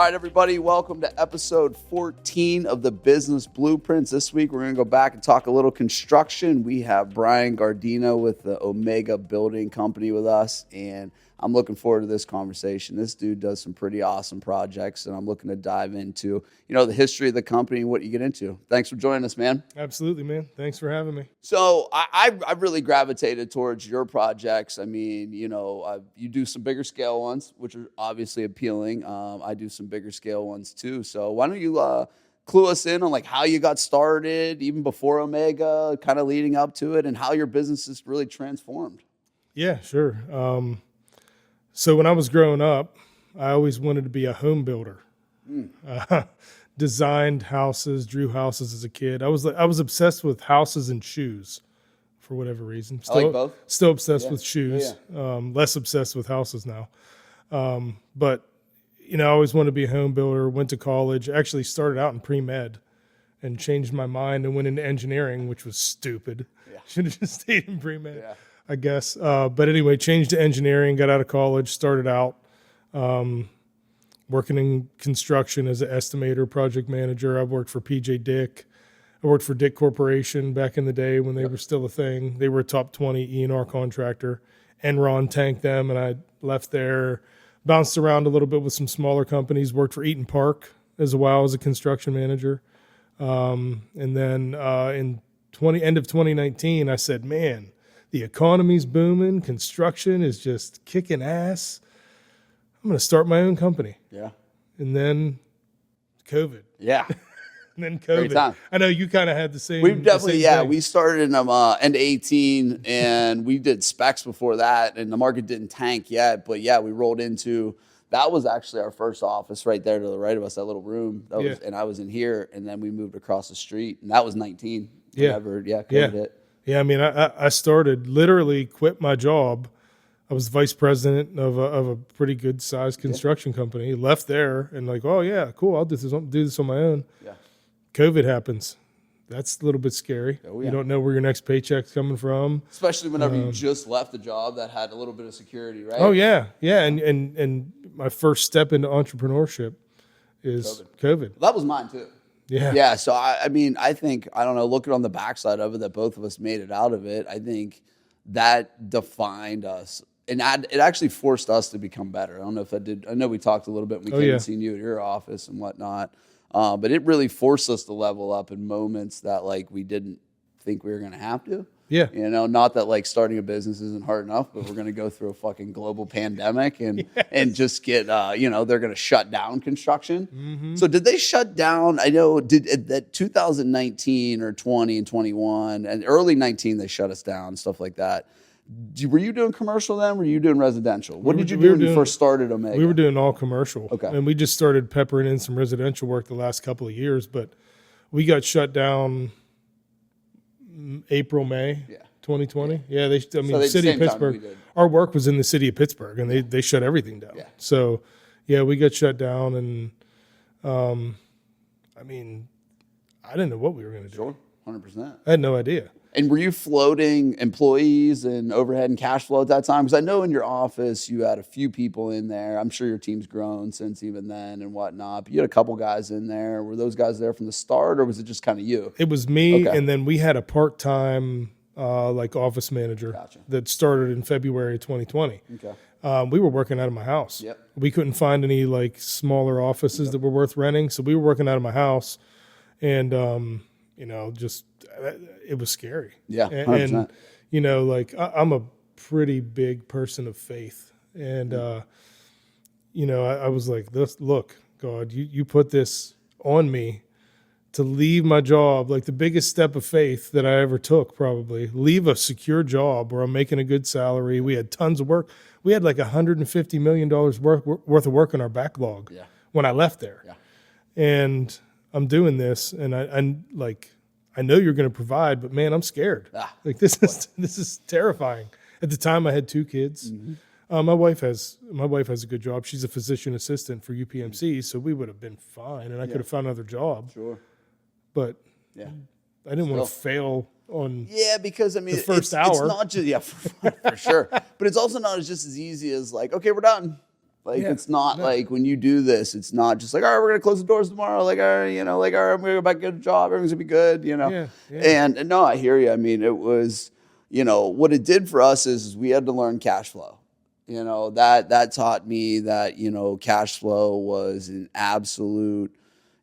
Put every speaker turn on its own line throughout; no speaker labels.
All right, everybody, welcome to episode 14 of the Business Blueprints. This week, we're going to go back and talk a little construction. We have Brian Gaudiano with the Omega Building Company with us, and I'm looking forward to this conversation. This dude does some pretty awesome projects, and I'm looking to dive into, the history of the company and what you get into. Thanks for joining us, man.
Absolutely, man. Thanks for having me.
So I really gravitated towards your projects. I mean, you do some bigger scale ones, which are obviously appealing. I do some bigger scale ones too. So why don't you clue us in on like how you got started, even before Omega, kind of leading up to it, and how your business is really transformed?
Yeah, sure. So when I was growing up, I always wanted to be a home builder. Designed houses, drew houses as a kid. I was obsessed with houses and shoes for whatever reason.
I like both.
Still obsessed with shoes. Less obsessed with houses now. But I always wanted to be a home builder. Went to college. Actually started out in pre-med and changed my mind and went into engineering, which was stupid. Yeah. Should have just stayed in pre-med. Yeah. I guess. But anyway, changed to engineering, got out of college, started out working in construction as an estimator, project manager. I've worked for PJ Dick. I worked for Dick Corporation back in the day when they were still a thing. They were a top 20 E&R contractor. Enron tanked them, and I left there, bounced around a little bit with some smaller companies, worked for Eaton Park as well as a construction manager. And then end of 2019, I said, man, the economy's booming. Construction is just kicking ass. I'm going to start my own company. Yeah. And then COVID.
Yeah.
And then COVID.
Great time.
I know you kind of had the same.
We've definitely,
thing.
We started in end of 18, and we did specs before that, and the market didn't tank yet. But yeah, we rolled into, that was actually our first office right there to the right of us, that little room. And I was in here, and then we moved across the street, and that was 19. COVID hit.
Yeah, I mean, I started, literally quit my job. I was vice president of a pretty good sized construction company. Left there and like, oh yeah, cool. I'll do this on my own. Yeah. COVID happens. That's a little bit scary. Oh, yeah. You don't know where your next paycheck's coming from.
Especially whenever you just left a job that had a little bit of security, right?
Oh yeah, yeah. And my first step into entrepreneurship is COVID.
That was mine too.
Yeah.
Yeah. So, I think, I don't know, looking on the backside of it, that both of us made it out of it, I think that defined us. And it actually forced us to become better. I don't know if that did. I know we talked a little bit when we came and seen you at your office and whatnot. But it really forced us to level up in moments that, like, we didn't think we were going to have to.
Yeah.
Not that, like, starting a business isn't hard enough, but we're going to go through a fucking global pandemic and just get, they're going to shut down construction. Mm-hmm. So did they shut down? I know, that 2019 or 20 and 21 and early 19, they shut us down, stuff like that. Were you doing commercial then? Were you doing residential? What did you do when you first started Omega?
We were doing all commercial.
Okay.
And we just started peppering in some residential work the last couple of years, but we got shut down April, May 2020. Yeah, city of Pittsburgh. Our work was in the city of Pittsburgh, and they shut everything down. Yeah. So, we got shut down, and I didn't know what we were going to do.
Sure, 100%.
I had no idea.
And were you floating employees and overhead and cash flow at that time? Because I know in your office you had a few people in there. I'm sure your team's grown since even then and whatnot. But you had a couple guys in there. Were those guys there from the start, or was it just kind of you?
It was me, and then we had a part-time office manager that started in February of 2020. Okay. We were working out of my house. Yep. We couldn't find any smaller offices that were worth renting, so we were working out of my house, and it was scary. Yeah, 100%. And I'm a pretty big person of faith, and I was like, look, God, you put this on me to leave my job, like the biggest step of faith that I ever took, probably leave a secure job where I'm making a good salary. We had tons of work. We had like $150 million worth of work on our backlog when I left there. Yeah. And I'm doing this, and I know you're going to provide, but man, I'm scared. This is terrifying. At the time, I had 2 kids. Mm-hmm. My wife has a good job. She's a physician assistant for UPMC, so we would have been fine, and I could have found another job. Sure. But I didn't want to fail on
because
the first hour.
It's not just for sure, but it's also not just as easy as okay, we're done. Like, it's not like when you do this, it's not just like, all right, we're going to close the doors tomorrow. Like, all right, you know, like, all right, I'm going to go back and get a job. Everything's going to be good, you know? And no, I hear you. I mean, it was, you know, what it did for us is we had to learn cash flow. You know, that taught me that, you know, cash flow was an absolute,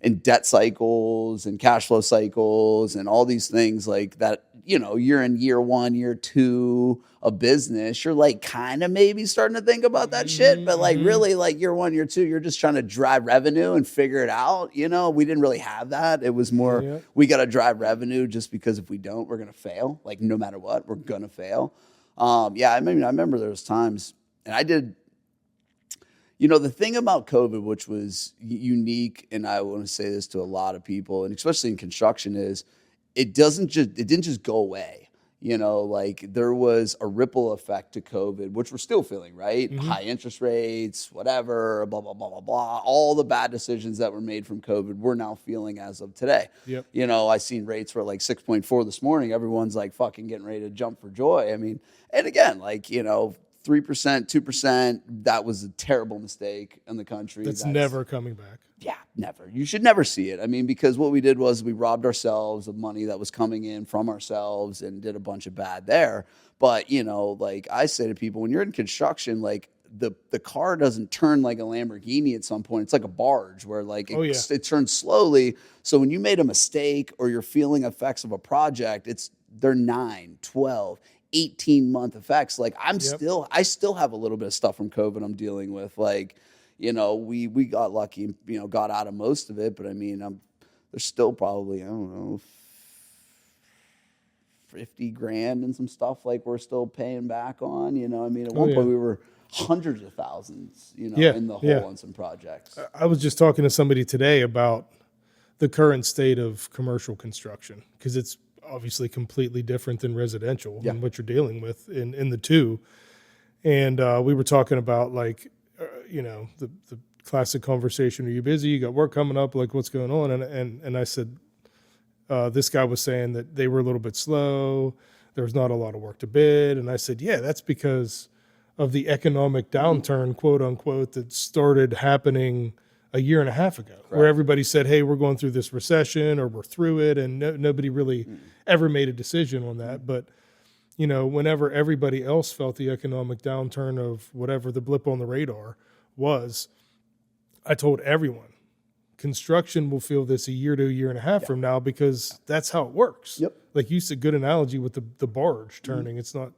in debt cycles and cash flow cycles and all these things like that, you know, you're in year 1, year 2 of business, you're like kind of maybe starting to think about that shit. But like really like year 1, year 2, you're just trying to drive revenue and figure it out. You know, we didn't really have that. It was more, we got to drive revenue just because if we don't, we're going to fail. Like no matter what, we're going to fail. I mean, I remember there was times and I did, you know, the thing about COVID, which was unique, and I want to say this to a lot of people, and especially in construction, is it didn't just go away. You know, like there was a ripple effect to COVID, which we're still feeling, right? High interest rates, whatever, blah, blah, blah, blah, blah. All the bad decisions that were made from COVID, we're now feeling as of today. You know, I seen rates were like 6.4 this morning. Everyone's like fucking getting ready to jump for joy. I mean, and again, like, you know, 3%, 2%, that was a terrible mistake in the country.
That's never coming back.
Yeah, never. You should never see it. I mean, because what we did was we robbed ourselves of money that was coming in from ourselves and did a bunch of bad there. But, you know, like I say to people, when you're in construction, like the car doesn't turn like a Lamborghini at some point. It's like a barge where like it turns slowly. So when you made a mistake or you're feeling effects of a project, they're 9, 12, 18-month effects. Like I still have a little bit of stuff from COVID I'm dealing with. Like, you know, we got lucky and, you know, got out of most of it. But I mean, there's still probably, I don't know, 50 grand and some stuff like we're still paying back on, you know. I mean, at one point we were hundreds of thousands, you know, in the hole on some projects.
I was just talking to somebody today about the current state of commercial construction because it's obviously completely different than residential and what you're dealing with in the two. And we were talking about like, you know, the classic conversation, are you busy? You got work coming up? Like what's going on? And I said, this guy was saying that they were a little bit slow. There was not a lot of work to bid. And I said, yeah, that's because of the economic downturn, quote unquote, that started happening a year and a half ago, where everybody said, hey, we're going through this recession or we're through it. And nobody really ever made a decision on that. But, you know, whenever everybody else felt the economic downturn of whatever the blip on the radar was, I told everyone, construction will feel this a year to a year and a half from now because that's how it works. Like you said, good analogy with the barge turning. It's not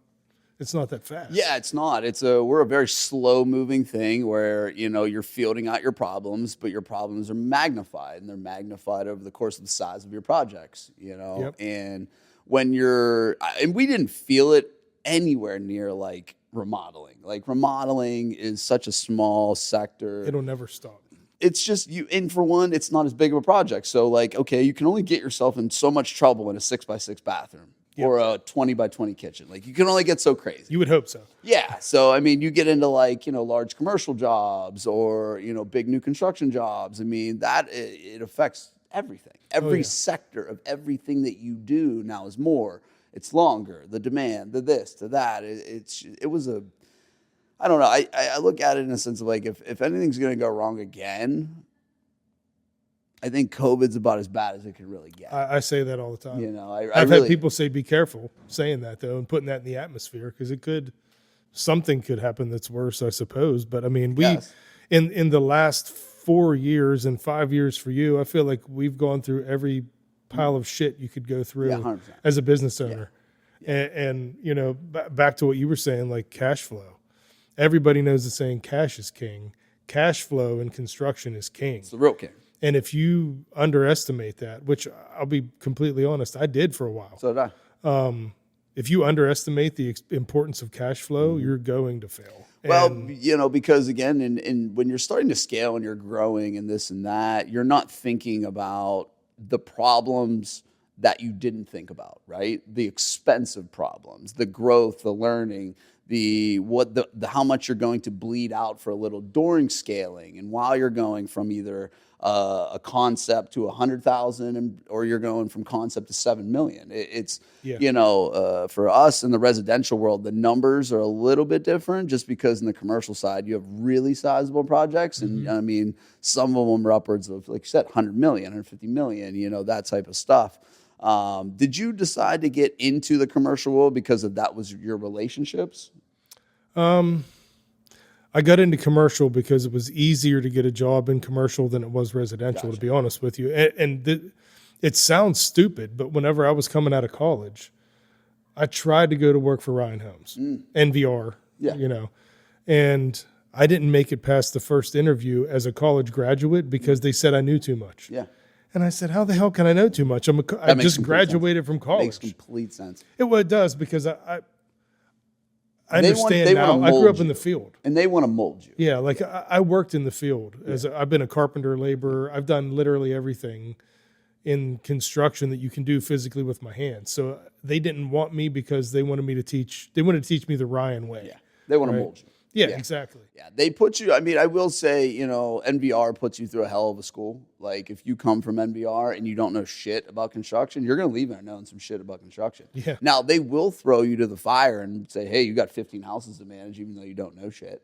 that fast. Yeah,
it's not. We're a very slow moving thing where, you know, you're fielding out your problems, but your problems are magnified and they're magnified over the course of the size of your projects, you know? And when and we didn't feel it anywhere near like remodeling. Like remodeling is such a small sector.
It'll never stop.
It's just and for one, it's not as big of a project. So like, okay, you can only get yourself in so much trouble in a 6x6 bathroom. Or a 20x20 kitchen. Like you can only get so crazy.
You would hope so.
Yeah. So, I mean, you get into like, you know, large commercial jobs or, you know, big new construction jobs. I mean, it affects everything. Every sector of everything that you do now is more. It's longer. The demand, the this, to that. I don't know. I look at it in a sense of like, if anything's going to go wrong again, I think COVID's about as bad as it can really get.
I say that all the time.
You know,
I've had people say, be careful saying that though, and putting that in the atmosphere because something could happen that's worse, I suppose. But I mean, in the last 4 years and 5 years for you, I feel like we've gone through every pile of shit you could go through as a business owner. And you know, back to what you were saying, like cash flow. Everybody knows the saying, cash is king. Cash flow in construction is king.
It's the real king.
And if you underestimate that, which I'll be completely honest, I did for a while.
So did I.
If you underestimate the importance of cash flow, you're going to fail.
Well, you know, because again, when you're starting to scale and you're growing and this and that, you're not thinking about the problems that you didn't think about, right? The expensive problems, the growth, the learning, how much you're going to bleed out for a little during scaling, and while you're going from either a concept to 100,000, or you're going from concept to 7 million. It's for us in the residential world, the numbers are a little bit different, just because in the commercial side you have really sizable projects, and I mean some of them are upwards of, like you said, 100 million, 150 million, that type of stuff. Did you decide to get into the commercial world because of that was your relationships?
I got into commercial because it was easier to get a job in commercial than it was residential,
Gotcha.
to be honest with you. It sounds stupid, but whenever I was coming out of college, I tried to go to work for Ryan Homes, NVR, and I didn't make it past the first interview as a college graduate because they said I knew too much.
Yeah.
And I said, how the hell can I know too much? I just graduated from college.
Makes complete sense.
It does, because I understand now. I grew up in the field.
And they want to mold you.
Yeah, like I worked in the field. I've been a carpenter, laborer. I've done literally everything in construction that you can do physically with my hands. So they didn't want me because they wanted to teach me the Ryan way.
Yeah, they want to mold you.
Yeah, exactly.
Yeah, they put you, I mean, I will say, NVR puts you through a hell of a school. Like, if you come from NVR and you don't know shit about construction, you're going to leave there knowing some shit about construction.
Yeah.
Now, they will throw you to the fire and say, hey, you got 15 houses to manage, even though you don't know shit.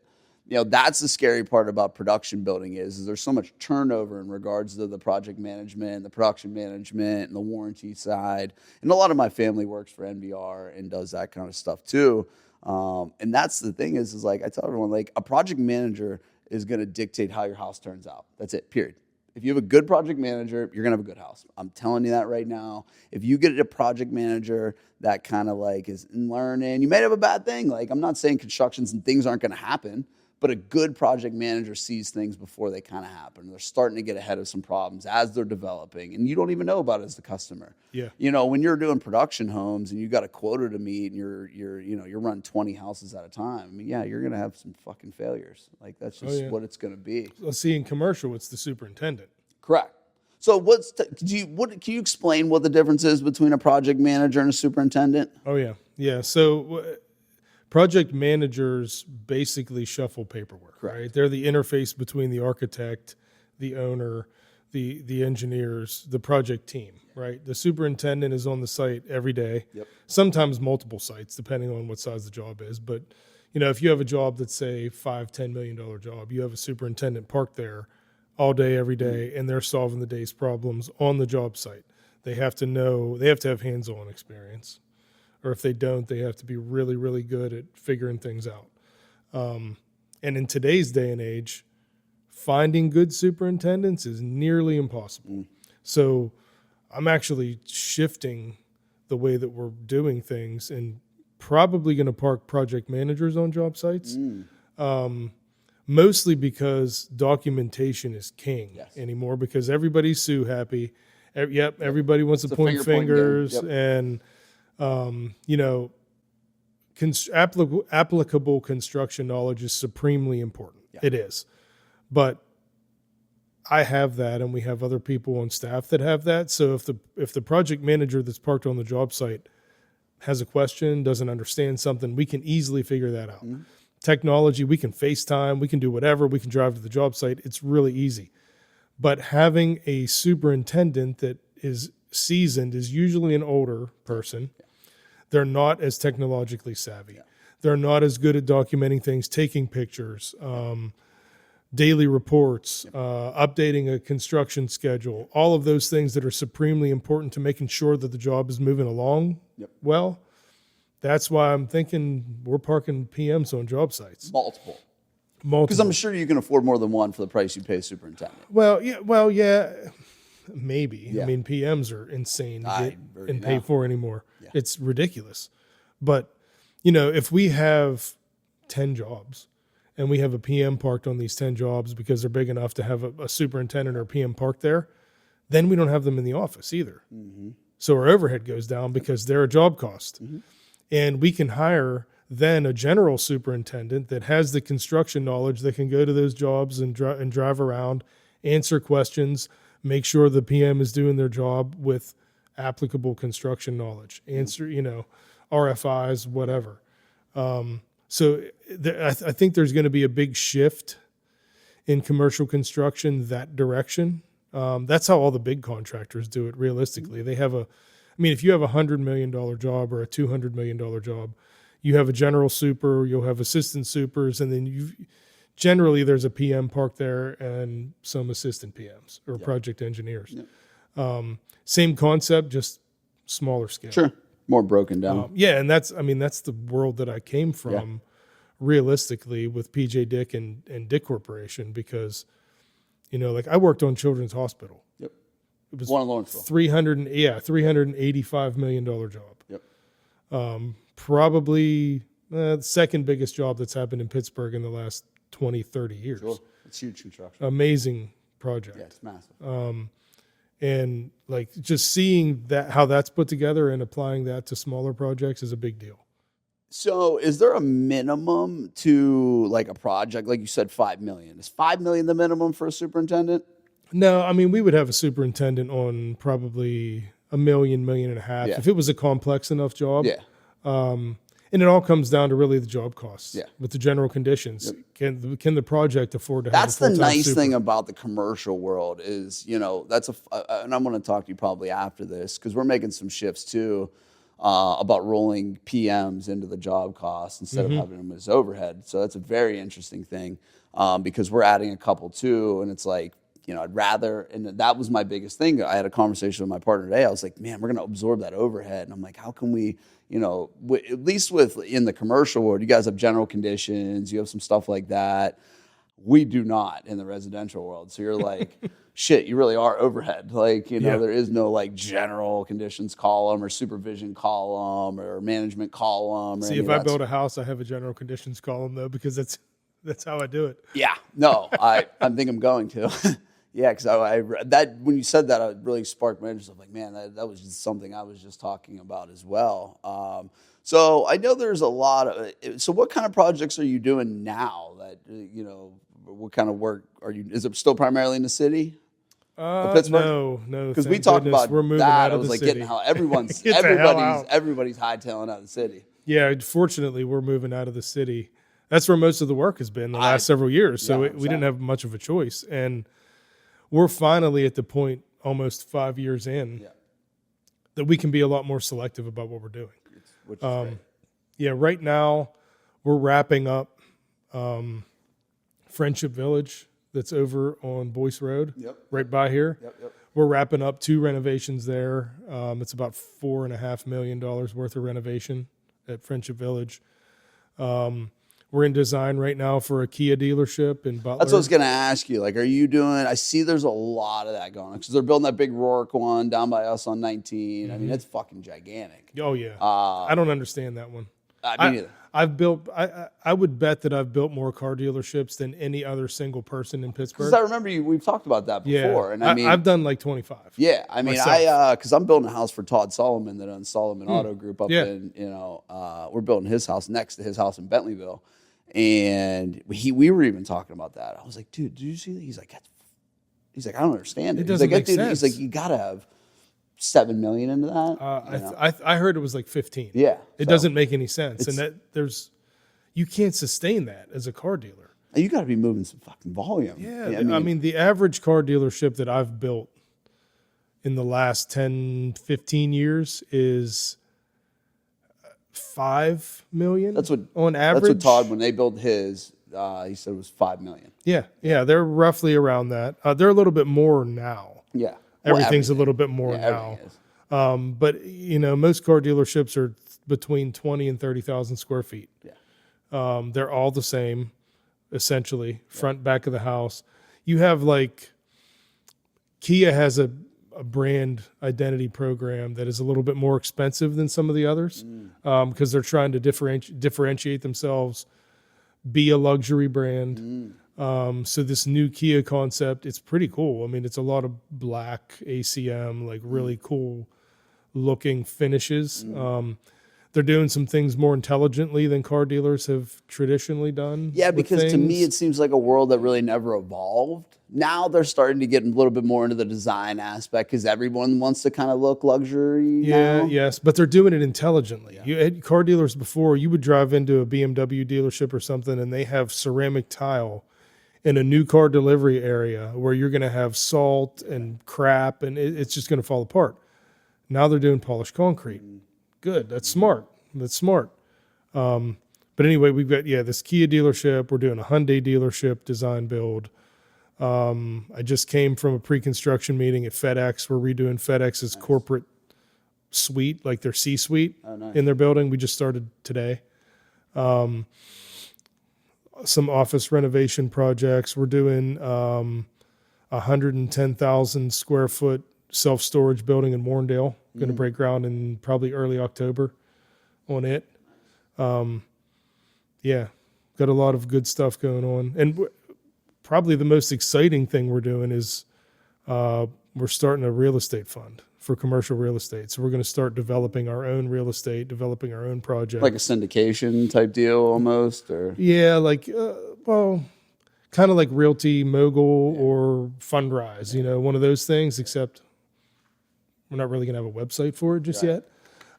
That's the scary part about production building is there's so much turnover in regards to the project management, the production management, and the warranty side. And a lot of my family works for NVR and does that kind of stuff too. And that's the thing is like I tell everyone, like, a project manager is going to dictate how your house turns out. That's it, period. If you have a good project manager, you're going to have a good house. I'm telling you that right now. If you get a project manager that kind of like is learning, you may have a bad thing. Like, I'm not saying constructions and things aren't going to happen, but a good project manager sees things before they kind of happen. They're starting to get ahead of some problems as they're developing, and you don't even know about it as the customer.
Yeah.
When you're doing production homes and you got a quota to meet and you're running 20 houses at a time, I mean, yeah, you're going to have some fucking failures. Like, that's just what it's going to be.
Well, see, in commercial, it's the superintendent.
Correct. So can you explain what the difference is between a project manager and a superintendent?
Oh, yeah. Yeah. So project managers basically shuffle paperwork,
Correct.
Right? They're the interface between the architect, the owner, the engineers, the project team, right? The superintendent is on the site every day, sometimes multiple sites, depending on what size the job is. But, if you have a job that's, say, $5-10 million job, you have a superintendent parked there all day, every day, and they're solving the day's problems on the job site. They have to have hands-on experience. Or if they don't, they have to be really, really good at figuring things out. And in today's day and age, finding good superintendents is nearly impossible. So I'm actually shifting the way that we're doing things and probably going to park project managers on job sites. Mostly because documentation is king anymore, because everybody's sue happy. Everybody wants to point fingers and applicable construction knowledge is supremely important. Yeah. It is. But I have that, and we have other people on staff that have that. So if the project manager that's parked on the job site has a question, doesn't understand something, we can easily figure that out. Mm-hmm. Technology, we can FaceTime, we can do whatever, we can drive to the job site. It's really easy. But having a superintendent that is seasoned is usually an older person. Yeah. They're not as technologically savvy. Yeah. They're not as good at documenting things, taking pictures, daily reports, updating a construction schedule, all of those things that are supremely important to making sure that the job is moving along well. That's why I'm thinking we're parking PMs on job sites.
Multiple. Because I'm sure you can afford more than one for the price you pay superintendent.
Well, yeah, maybe. Yeah. I mean, PMs are insane to get and pay for anymore. Yeah. It's ridiculous. But, if we have 10 jobs and we have a PM parked on these 10 jobs because they're big enough to have a superintendent or a PM parked there, then we don't have them in the office either. Mm-hmm. So our overhead goes down because they're a job cost. Mm-hmm. And we can hire then a general superintendent that has the construction knowledge that can go to those jobs and drive around, answer questions, make sure the PM is doing their job with applicable construction knowledge, answer, RFIs, whatever. So I think there's going to be a big shift in commercial construction that direction. That's how all the big contractors do it. Realistically, they have if you have $100 million job or a $200 million job, you have a general super, you'll have assistant supers, and then generally there's a PM parked there and some assistant PMs or project engineers. Same concept, just smaller scale.
Sure, more broken down.
And that's the world that I came from. Realistically, with PJ Dick and Dick Corporation, because I worked on Children's Hospital.
Yep.
It was
one in Lawrenceville.
$385 million job.
Yep.
Probably the second biggest job that's happened in Pittsburgh in the last 20, 30 years.
Sure. It's huge construction.
Amazing project.
Yeah, it's massive.
And like just seeing that, how that's put together and applying that to smaller projects is a big deal.
So is there a minimum to like a project? Like you said, $5 million. Is $5 million the minimum for a superintendent?
No, we would have a superintendent on probably $1 million, $1.5 million if it was a complex enough job.
Yeah.
And it all comes down to really the job costs.
Yeah.
With the general conditions, can the project afford to have
That's the nice thing about the commercial world is, that's and I'm going to talk to you probably after this because we're making some shifts too about rolling PMs into the job costs instead of having them as overhead. So that's a very interesting thing because we're adding a couple too, and it's like, I'd rather, and that was my biggest thing. I had a conversation with my partner today. I was like, man, we're going to absorb that overhead. And I'm like, how can we, at least in the commercial world, you guys have general conditions, you have some stuff like that. We do not in the residential world. So you're like, shit, you really are overhead. Like, there is no like general conditions column or supervision column or management column.
See, if I build a house, I have a general conditions column though, because that's how I do it.
Yeah, no, I think I'm going to. Yeah, because I that when you said that, it really sparked my interest. I'm like, man, that was just something I was just talking about as well. So I know there's a lot of. So what kind of projects are you doing now? That what kind of work are you? Is it still primarily in the city? Pittsburgh?
No.
Because we talked about
we're moving
that.
out of
I was
the
like,
city.
getting how everybody's hightailing out of the city.
Yeah, fortunately, we're moving out of the city. That's where most of the work has been the last several years. So we didn't have much of a choice, and we're finally at the point, almost 5 years in, that we can be a lot more selective about what we're doing.
Which is great.
Yeah, right now we're wrapping up Friendship Village that's over on Boyce Road, right by here.
Yep.
We're wrapping up 2 renovations there. It's about $4.5 million worth of renovation at Friendship Village. We're in design right now for a Kia dealership in Butler.
That's what I was going to ask you. Like, are you doing? I see there's a lot of that going on because they're building that big Rourke one down by us on 19. I mean, it's fucking gigantic.
Oh yeah, I don't understand that one.
Me neither.
I've built. I would bet that I've built more car dealerships than any other single person in Pittsburgh.
Because I remember we've talked about that before, and
I've done like 25.
Yeah, I mean, because I'm building a house for Todd Solomon that owns Solomon Auto Group up in we're building his house next to his house in Bentleyville. And we were even talking about that. I was like, dude, did you see that? He's like, I don't understand it.
It doesn't make sense.
He's like, you gotta have $7 million into that.
I heard it was like 15.
Yeah,
it doesn't make any sense, and that you can't sustain that as a car dealer.
You got to be moving some fucking volume.
Yeah, I mean, the average car dealership that I've built in the last 10, 15 years is $5 million.
That's what
on average.
That's what Todd, when they built his, he said it was $5 million.
Yeah, they're roughly around that. They're a little bit more now.
Yeah,
everything's a little bit more now. But most car dealerships are between 20 and 30,000 square feet.
Yeah,
they're all the same, essentially, front, back of the house. You have like Kia has a brand identity program that is a little bit more expensive than some of the others because they're trying to differentiate themselves, be a luxury brand. So this new Kia concept, it's pretty cool. I mean, it's a lot of the really cool looking finishes. they're doing some things more intelligently than car dealers have traditionally done.
Yeah, because to me, it seems like a world that really never evolved. Now they're starting to get a little bit more into the design aspect because everyone wants to kind of look luxury now.
Yes, but they're doing it intelligently. Yeah. You had car dealers before, you would drive into a BMW dealership or something, and they have ceramic tile in a new car delivery area where you're going to have salt and crap, and it's just going to fall apart. Now they're doing polished concrete. Good. That's smart. But anyway, we've got, this Kia dealership. We're doing a Hyundai dealership design build. I just came from a pre-construction meeting at FedEx. We're redoing FedEx's corporate suite, like their C-suite in their building. We just started today. Some office renovation projects. We're doing 110,000 square foot self-storage building in Warrendale. Going to break ground in probably early October on it. Got a lot of good stuff going on. And probably the most exciting thing we're doing is we're starting a real estate fund for commercial real estate. So we're going to start developing our own real estate, developing our own project.
Like a syndication type deal almost? Or
yeah, kind of like Realty Mogul or Fundrise, one of those things, except we're not really going to have a website for it just yet.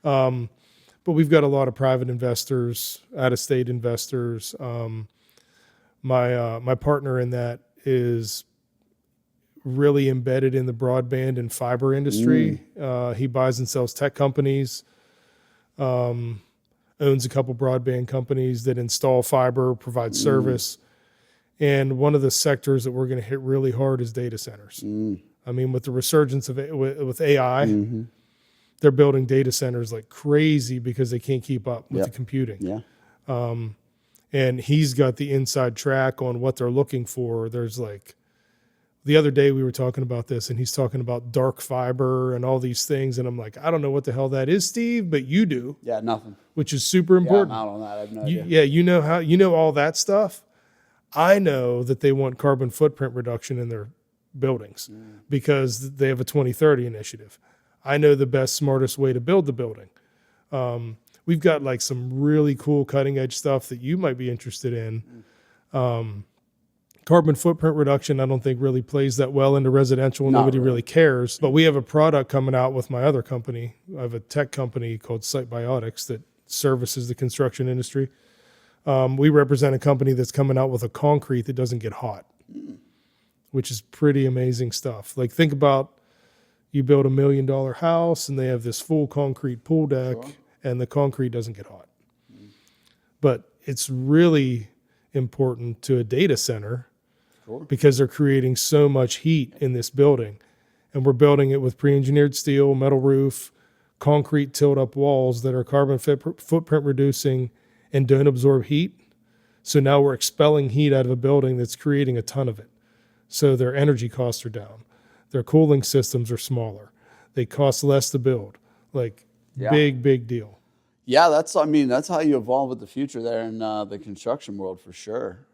But we've got a lot of private investors, out-of-state investors. My partner in that is really embedded in the broadband and fiber industry. He buys and sells tech companies, owns a couple broadband companies that install fiber, provide service. And one of the sectors that we're going to hit really hard is data centers. I mean, with the resurgence of with AI, they're building data centers like crazy because they can't keep up with the computing. And he's got the inside track on what they're looking for. There's the other day we were talking about this, and he's talking about dark fiber and all these things. And I'm like, I don't know what the hell that is, Steve, but you do.
Yeah, nothing.
Which is super important.
Yeah, I'm out on that. I have no idea.
You know all that stuff. I know that they want carbon footprint reduction in their buildings because they have a 2030 initiative. I know the best, smartest way to build the building. We've got some really cool cutting edge stuff that you might be interested in. Carbon footprint reduction, I don't think really plays that well into residential. Nobody really cares. But we have a product coming out with my other company. I have a tech company called Site Biotics that services the construction industry. We represent a company that's coming out with a concrete that doesn't get hot, which is pretty amazing stuff. Think about you build $1 million house and they have this full concrete pool deck and the concrete doesn't get hot. But it's really important to a data center because they're creating so much heat in this building. And we're building it with pre-engineered steel, metal roof, concrete tilt-up walls that are carbon footprint reducing and don't absorb heat. So now we're expelling heat out of a building that's creating a ton of it. So their energy costs are down. Their cooling systems are smaller. They cost less to build. Big deal.
Yeah, that's how you evolve with the future there in the construction world for sure.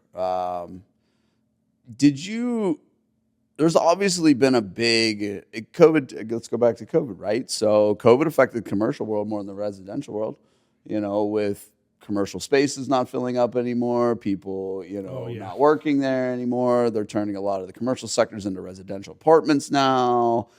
There's obviously been a big COVID. Let's go back to COVID, right? So COVID affected the commercial world more than the residential world, with commercial spaces not filling up anymore, people, not working there anymore. They're turning a lot of the commercial sectors into residential apartments now.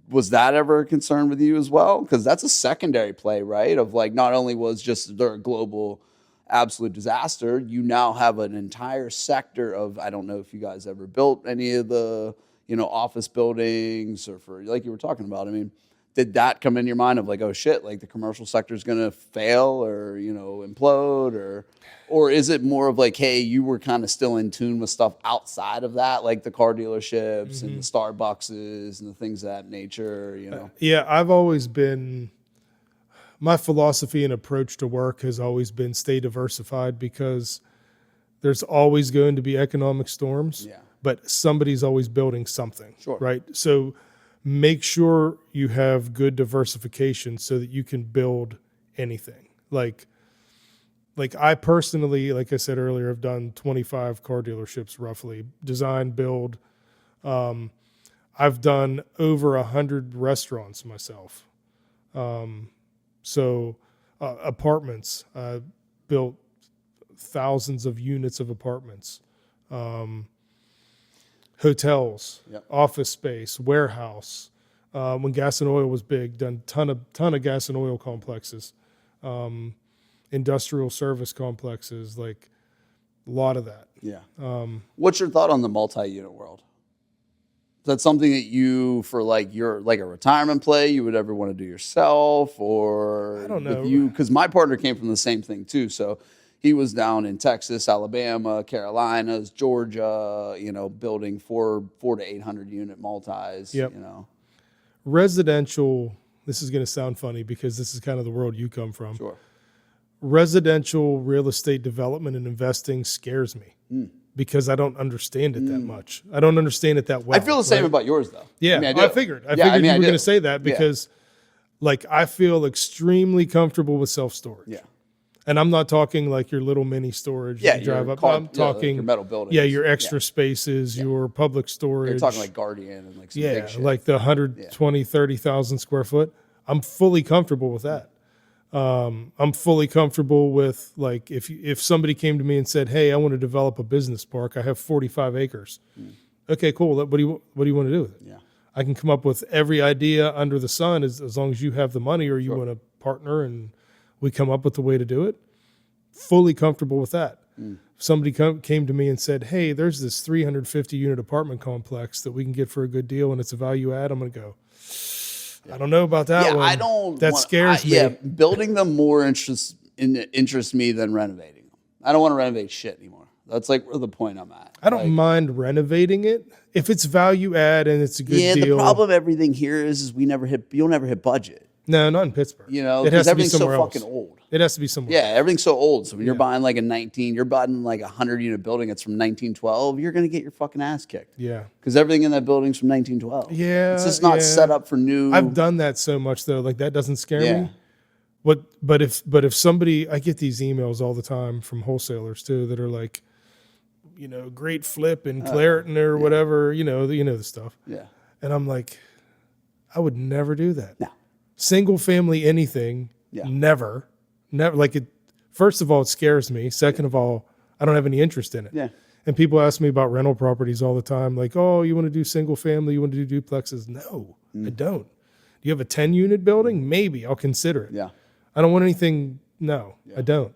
Was that ever a concern with you as well? Because that's a secondary play, right? Of not only was just there a global absolute disaster, you now have an entire sector of, I don't know if you guys ever built any of the, office buildings or for, like you were talking about. I mean, did that come in your mind of oh shit, the commercial sector is going to fail or, implode or is it more of hey, you were kind of still in tune with stuff outside of that, like the car dealerships and the Starbuckses and the things of that nature,
I've always been, my philosophy and approach to work has always been stay diversified because there's always going to be economic storms, but somebody's always building something, right? So make sure you have good diversification so that you can build anything. Like I personally, like I said earlier, have done 25 car dealerships roughly, design, build. I've done over 100 restaurants myself. So Apartments. Built thousands of units of apartments. Hotels, office space, warehouse. When gas and oil was big, done ton of gas and oil complexes, industrial service complexes, like a lot of that.
Yeah. What's your thought on the multi-unit world? Is that something that you, for like your like a retirement play, you would ever want to do yourself, or
I don't know.
Because my partner came from the same thing too. So he was down in Texas, Alabama, Carolinas, Georgia. Building 400 to 800 unit multis.
Yep. Residential. This is going to sound funny because this is kind of the world you come from.
Sure.
Residential real estate development and investing scares me. Because I don't understand it that much. I don't understand it that well.
I feel the same about yours, though.
Yeah, I figured you were going to say that because, I feel extremely comfortable with self-storage.
Yeah.
And I'm not talking like your little mini storage you drive up. I'm talking
like your metal buildings.
Yeah, your extra spaces, your public storage.
You're talking like Gaudiano and like some big shit.
Like the 120, 30,000 square foot. I'm fully comfortable with that. I'm fully comfortable with, like, if somebody came to me and said, "Hey, I want to develop a business park. I have 45 acres." Okay, cool. What do you want to do with it?
Yeah.
I can come up with every idea under the sun as long as you have the money or you want to partner and we come up with the way to do it. Fully comfortable with that. If somebody came to me and said, "Hey, there's this 350 unit apartment complex that we can get for a good deal and it's a value add," I'm going to go, I don't know about that one.
I don't.
That scares me.
Yeah, building them more interests me than renovating them. I don't want to renovate shit anymore. That's like where the point I'm at.
I don't mind renovating it if it's value add and it's a good deal.
Yeah, the problem of everything here is you'll never hit budget.
No, not in Pittsburgh.
It has everything's so fucking old.
It has to be somewhere.
Yeah, everything's so old. So when you're buying like you're buying like a 100-unit building that's from 1912, you're gonna get your fucking ass kicked.
Yeah,
because everything in that building's from 1912.
Yeah,
it's just not set up for new.
I've done that so much though. Like that doesn't scare me. But if somebody, I get these emails all the time from wholesalers too that are like, great flip in Clareton or whatever, the stuff.
Yeah,
and I'm like, I would never do that.
No.
Single family anything, never. Like it. First of all, it scares me. Second of all, I don't have any interest in it.
Yeah.
And people ask me about rental properties all the time, like, "Oh, you want to do single family? You want to do duplexes?" No, I don't. Do you have a 10-unit building? Maybe I'll consider it.
Yeah.
I don't want anything. No, I don't.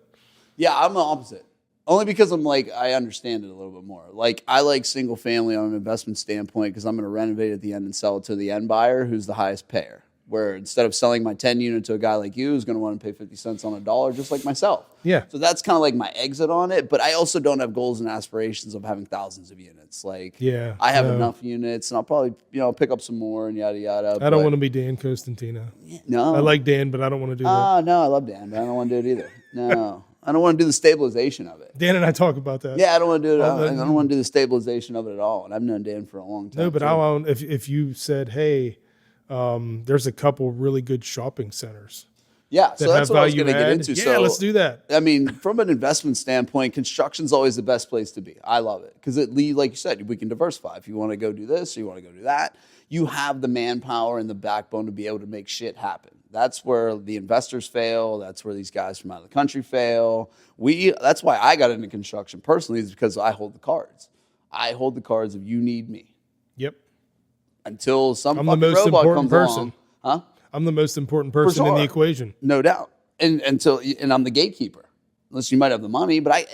Yeah, I'm the opposite. Only because I'm like, I understand it a little bit more. Like, I like single family on an investment standpoint because I'm going to renovate at the end and sell it to the end buyer who's the highest payer. Where instead of selling my 10 unit to a guy like you who's going to want to pay 50 cents on a dollar, just like myself.
Yeah.
So that's kind of like my exit on it. But I also don't have goals and aspirations of having thousands of units. Like, I have enough units and I'll probably, pick up some more and yada, yada.
I don't want to be Dan Costantino.
No.
I like Dan, but I don't want to do that.
No, I love Dan, but I don't want to do it either. No. I don't want to do the stabilization of it.
Dan and I talk about that.
Yeah, I don't want to do it. I don't want to do the stabilization of it at all. And I've known Dan for a long time.
No, but if you said, "Hey, there's a couple really good shopping centers."
Yeah, so that's what I was going to get into.
Yeah,
so
let's do that.
I mean, from an investment standpoint, construction's always the best place to be. I love it because like you said, we can diversify. If you want to go do this or you want to go do that, you have the manpower and the backbone to be able to make shit happen. That's where the investors fail. That's where these guys from out of the country fail. That's why I got into construction personally, is because I hold the cards. I hold the cards of you need me.
Yep.
Until some fucking robot comes along. Huh?
I'm the most important person in the equation.
No doubt. And I'm the gatekeeper. Unless you might have the money, but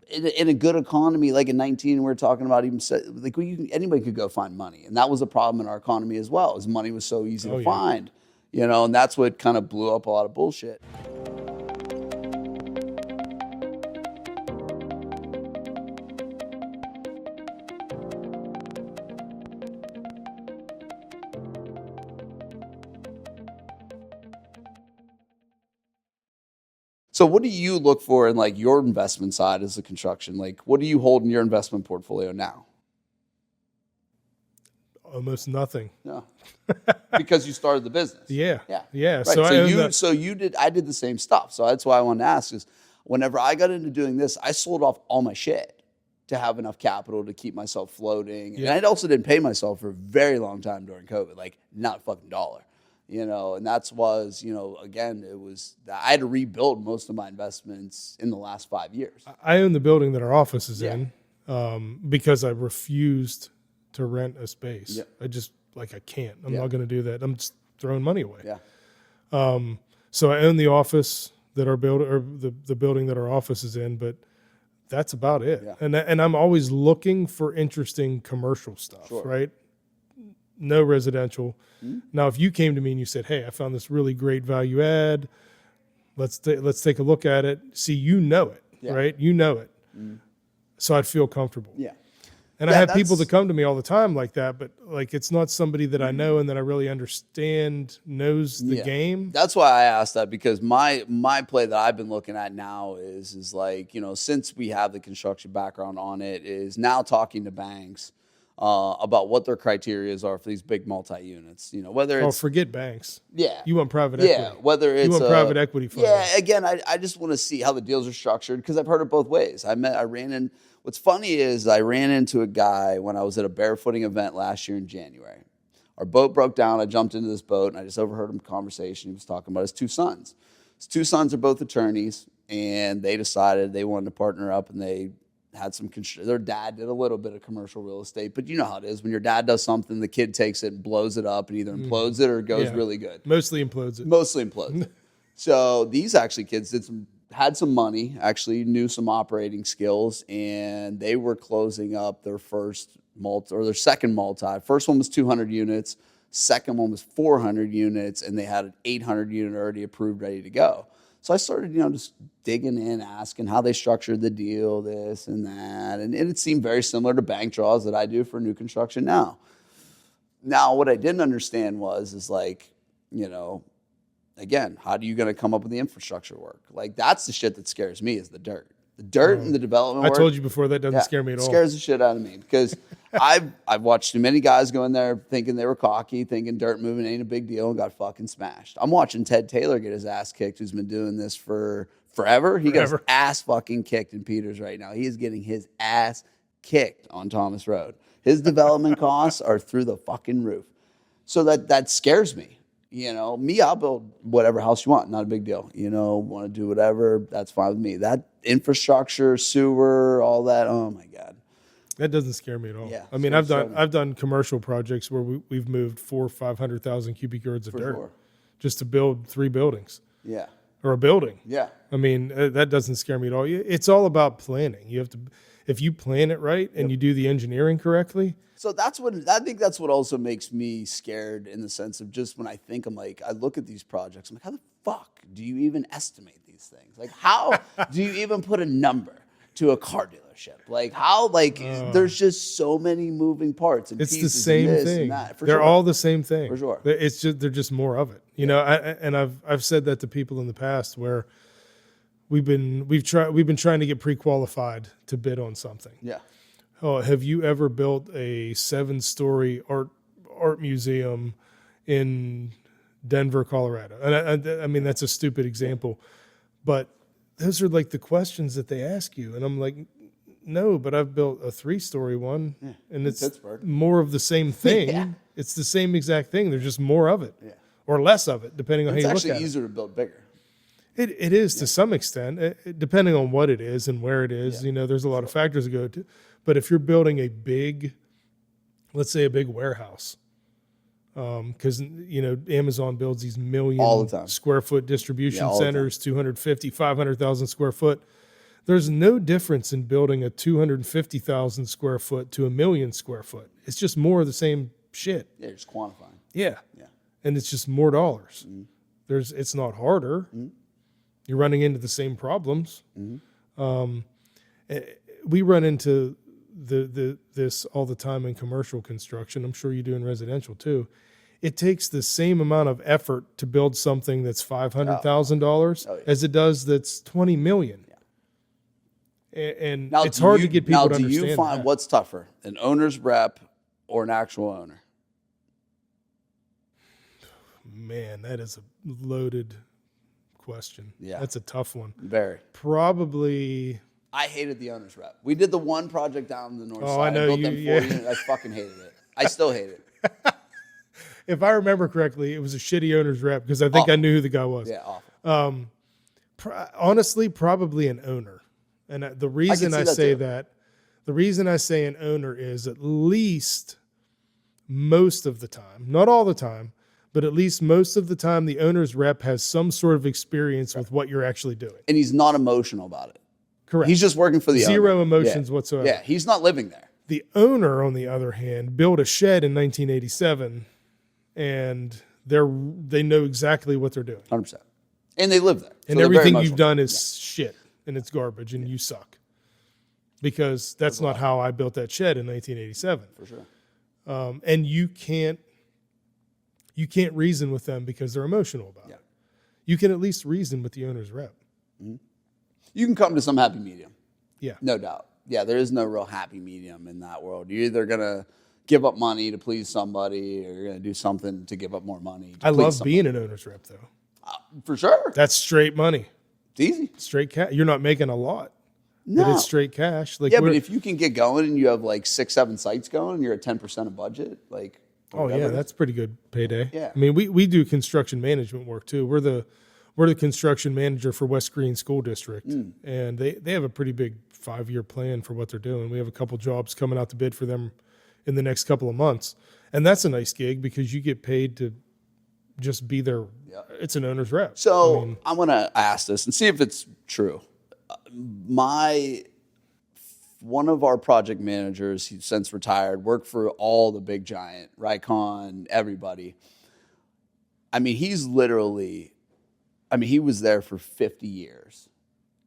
in a good economy, like in 19, we're talking about anybody could go find money. And that was a problem in our economy as well, is money was so easy to find. And that's what kind of blew up a lot of bullshit. So what do you look for in like your investment side as a construction? Like, what do you hold in your investment portfolio now?
Almost nothing.
No. Because you started the business.
Yeah.
Right.
So
I did the same stuff. So that's why I wanted to ask is whenever I got into doing this, I sold off all my shit to have enough capital to keep myself floating. And I also didn't pay myself for a very long time during COVID, like not a fucking dollar. And that's was, again, I had to rebuild most of my investments in the last 5 years.
I own the building that our office is
Yeah.
in because I refused to rent a space.
Yeah.
I can't. I'm
Yeah.
not going to do that. I'm just throwing money away.
Yeah.
So I own the office that our building, or the building that our office is in, but that's about it.
Yeah.
And I'm always looking for interesting commercial stuff,
Sure.
right? No residential. Mm-hmm. Now, if you came to me and you said, "Hey, I found this really great value add. Let's take a look at it." See, it,
Yeah.
right? You know it. Mm-hmm. So I'd feel comfortable.
Yeah.
And I have people that come to me all the time like that, but like it's not somebody that I know and that I really understand, knows the game.
That's why I asked that, because my play that I've been looking at now is like, since we have the construction background on it, is now talking to banks about what their criteria are for these big multi-units. Whether it's
forget banks.
Yeah.
You want private equity.
Yeah, whether it's
private equity funding.
Yeah, again, I just want to see how the deals are structured, because I've heard it both ways. What's funny is I ran into a guy when I was at a barefooting event last year in January. Our boat broke down. I jumped into this boat, and I just overheard him conversation. He was talking about his two sons. His two sons are both attorneys, and they decided they wanted to partner up, and they had their dad did a little bit of commercial real estate, but you know how it is. When your dad does something, the kid takes it and blows it up, and either implodes it or it goes really good.
Mostly implodes it.
Mostly implodes. So these actually kids had some money, actually knew some operating skills, and they were closing up their their second multi. First one was 200 units. Second one was 400 units, and they had an 800 unit already approved, ready to go. So I started, just digging in, asking how they structured the deal, this and that. And it seemed very similar to bank draws that I do for new construction now. Now, what I didn't understand is like, again, how are you going to come up with the infrastructure work? Like, that's the shit that scares me, is the dirt. The dirt and the development work.
I told you before, that doesn't scare me at all.
It scares the shit out of me, because I've watched too many guys go in there thinking they were cocky, thinking dirt moving ain't a big deal, and got fucking smashed. I'm watching Ted Taylor get his ass kicked, who's been doing this for forever. He got his ass fucking kicked in Peters right now. He is getting his ass kicked on Thomas Road. His development costs are through the fucking roof. So that scares me. I'll build whatever house you want. Not a big deal. Want to do whatever, that's fine with me. That infrastructure, sewer, all that, oh my God.
That doesn't scare me at all.
Yeah,
I mean, I've done commercial projects where we've moved 400,000 or 500,000 cubic yards of dirt just to build 3 buildings.
Yeah.
Or a building.
Yeah.
I mean, that doesn't scare me at all. It's all about planning. You have to, if you plan it right and you do the engineering correctly.
So I think that's what also makes me scared, in the sense of just when I think, I look at these projects, I'm like, how the fuck do you even estimate these things? Like, how do you even put a number to a car dealership? Like, how, there's just so many moving parts and pieces.
It's the same thing. They're all the same thing.
For sure.
They're just more of it. I've said that to people in the past where we've been trying to get pre-qualified to bid on something.
Yeah.
Oh, have you ever built a 7-story art museum in Denver, Colorado? And I mean, that's a stupid example, but those are like the questions that they ask you. And I'm like, no, but I've built a 3-story one, and it's
Pittsburgh.
More of the same thing.
Yeah.
It's the same exact thing. There's just more of it, or less of it, depending on how you look at it.
It's actually easier to build bigger.
It is to some extent, depending on what it is and where it is. There's a lot of factors to go to. But if you're building a big, let's say a big warehouse, because Amazon builds these million square foot distribution centers, 250, 500,000 square foot. There's no difference in building a 250,000 square foot to 1 million square foot. It's just more of the same shit.
Yeah, just quantifying.
Yeah. And it's just more dollars. Mm-hmm. It's not harder. Mm-hmm. You're running into the same problems. Mm-hmm. We run into this all the time in commercial construction. I'm sure you do in residential too. It takes the same amount of effort to build something that's $500,000 as it does that's $20 million. Yeah. And now, it's hard to get people to understand.
Do you find what's tougher, an owner's rep or an actual owner?
Man, that is a loaded question. Yeah, that's a tough one.
Very.
Probably.
I hated the owner's rep. We did the one project down in the north side.
I know
I built them 4 units. I fucking hated it. I still hate it.
if I remember correctly, it was a shitty owner's rep because I think I knew who the guy was.
Yeah, awful.
Honestly, probably an owner. And the reason I say that, the reason I say an owner is at least most of the time, not all the time, but at least most of the time, the owner's rep has some sort of experience with what you're actually doing.
And he's not emotional about it.
Correct.
He's just working for the owner.
Zero emotions whatsoever.
Yeah, he's not living there.
The owner, on the other hand, built a shed in 1987, and they know exactly what they're doing.
100%. And they live there.
And everything you've done is shit, and it's garbage, and you suck. Because that's not how I built that shed in 1987.
For sure.
And you can't reason with them because they're emotional about it. You can at least reason with the owner's rep.
Mm-hmm. You can come to some happy medium.
Yeah.
No doubt. Yeah, there is no real happy medium in that world. You're either going to give up money to please somebody or you're going to do something to give up more money.
I love being an owner's rep, though.
For sure.
That's straight money.
It's easy.
Straight cash. You're not making a lot.
No.
But it's straight cash.
Like but if you can get going and you have like 6-7 sites going and you're at 10% of budget, like
yeah, that's pretty good payday.
Yeah.
I mean, we do construction management work too. We're the construction manager for West Green School District, and they have a pretty big 5-year plan for what they're doing. We have a couple jobs coming out to bid for them in the next couple of months, and that's a nice gig because you get paid to just be there. Yeah. It's an owner's rep.
So I'm going to ask this and see if it's true. One of our project managers, he's since retired, worked for all the big giant, Rycon, everybody. I mean, he was there for 50 years.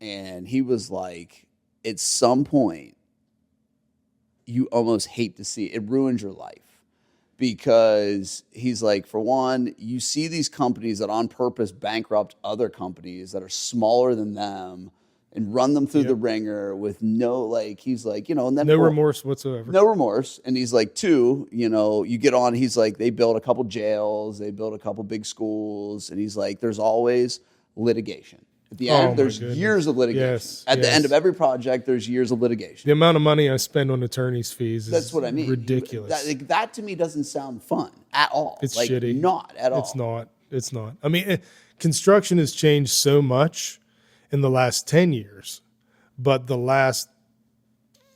And he was like, at some point, you almost hate to see it. It ruins your life. Because he's like, for one, you see these companies that on purpose bankrupt other companies that are smaller than them and run them through the ringer with he's like, and then
remorse whatsoever.
No remorse. And he's like, 2, you get on, he's like, they build a couple jails, they build a couple big schools. And he's like, there's always litigation. At the end, there's years of litigation.
Yes,
At the end of every project, there's years of litigation.
The amount of money I spend on attorney's fees
That's what I mean.
Ridiculous.
That to me doesn't sound fun at all.
It's shitty.
Not at all.
It's not. I mean, construction has changed so much in the last 10 years, but the last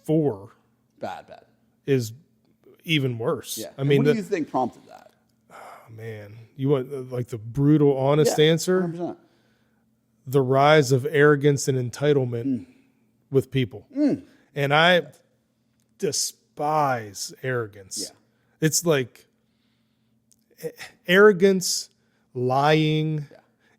4
bad
is even worse.
Yeah.
I mean,
what do you think prompted that?
Oh, man, you want like the brutal, honest answer?
100%.
The rise of arrogance and entitlement with people. And I despise arrogance. Yeah. It's like arrogance, lying,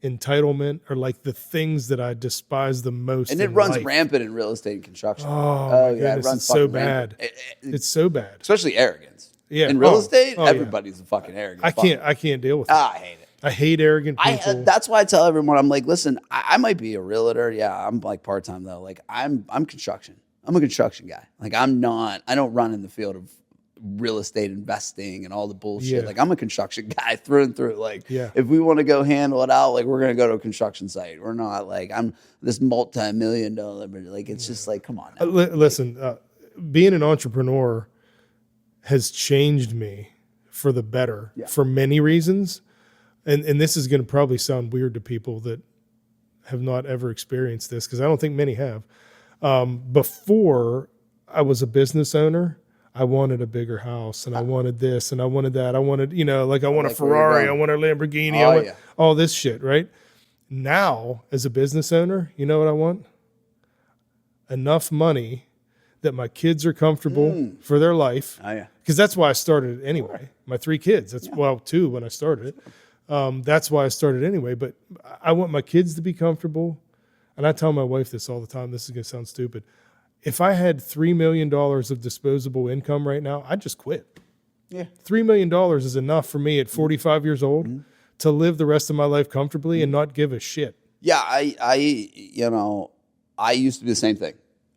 entitlement are like the things that I despise the most.
And it runs rampant in real estate and construction.
Oh yeah, it runs so bad. It's so bad.
Especially arrogance.
Yeah.
In real estate, everybody's a fucking arrogant.
I can't deal with it.
I hate it.
I hate arrogant people.
That's why I tell everyone, I'm like, listen, I might be a realtor. Yeah, I'm like part-time though. Like I'm construction. I'm a construction guy. Like I don't run in the field of real estate investing and all the bullshit.
Yeah.
Like I'm a construction guy through and through. Like
if
we want to go handle it out, like we're going to go to a construction site. We're not like, I'm this multi-million-dollar, but like, it's just like, come on now.
Listen, being an entrepreneur has changed me for the better for many reasons. And this is going to probably sound weird to people that have not ever experienced this because I don't think many have. Before I was a business owner, I wanted a bigger house and I wanted this and I wanted that. I wanted, I want a Ferrari, I want a Lamborghini, I want all this shit, right? Now, as a business owner, you know what I want? Enough money that my kids are comfortable for their life.
Oh, yeah.
Because that's why I started it anyway. My 3 kids. That's 2 when I started it. That's why I started anyway. But I want my kids to be comfortable. And I tell my wife this all the time. This is going to sound stupid. If I had $3 million of disposable income right now, I'd just quit.
Yeah.
$3 million is enough for me at 45 years old to live the rest of my life comfortably and not give a shit.
Yeah, I used to be the same thing.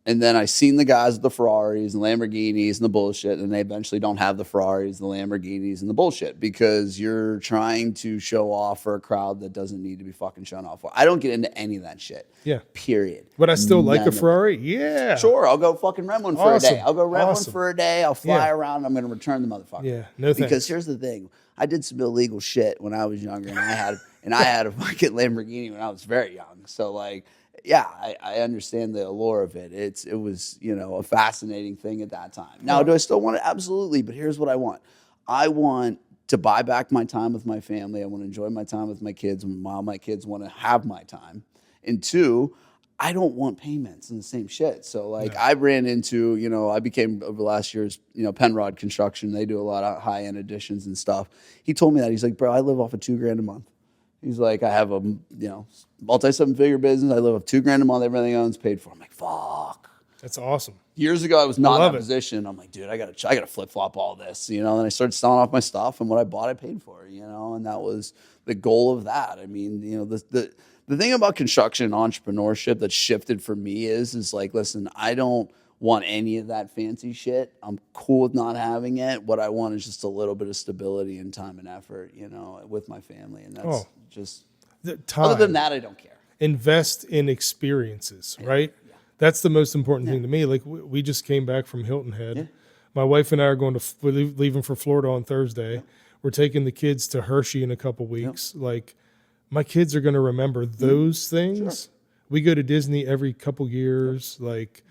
And then I seen the guys with the Ferraris and Lamborghinis and the bullshit, and they eventually don't have the Ferraris, the Lamborghinis, and the bullshit because you're trying to show off for a crowd that doesn't need to be fucking shown off for. I don't get into any of that shit.
Yeah.
Period.
But I still like a Ferrari. Yeah.
Sure, I'll go fucking rent one for a day. I'll go rent one
Awesome.
for a day. I'll fly around. And I'm going to return the motherfucker.
Yeah. No thanks.
Because here's the thing. I did some illegal shit when I was younger, and I had a fucking Lamborghini when I was very young. So like, yeah, I understand the allure of it. It was, you know, a fascinating thing at that time. Now, do I still want it? Absolutely. But here's what I want. I want to buy back my time with my family. I want to enjoy my time with my kids while my kids want to have my time. And two, I don't want payments and the same shit. So like I ran into, you know, I became over the last year's, you know, Penrod Construction. They do a lot of high end additions and stuff. He told me that. He's like, bro, I live off of $2,000 a month. He's like, I have a, you know, multi-7-figure business. I live off $2,000 a month. Everything I own's paid for. I'm like, fuck.
That's awesome.
Years ago, I was not in that position. I'm like, dude, I gotta flip flop all this, you know. And I started selling off my stuff, and what I bought, I paid for, you know. And that was the goal of that. I mean, you know, the thing about construction and entrepreneurship that shifted for me is like, listen, I don't want any of that fancy shit. I'm cool with not having it. What I want is just a little bit of stability and time and effort, you know, with my family. And that's just time. Other than that, I don't care.
Invest in experiences, right? Yeah. That's the most important thing to me. Like we just came back from Hilton Head. Yeah. My wife and I are going to leaving for Florida on Thursday. Yeah. We're taking the kids to Hershey in a couple weeks. Yeah. Like my kids are going to remember those things. Sure. We go to Disney every couple years. Yep. Like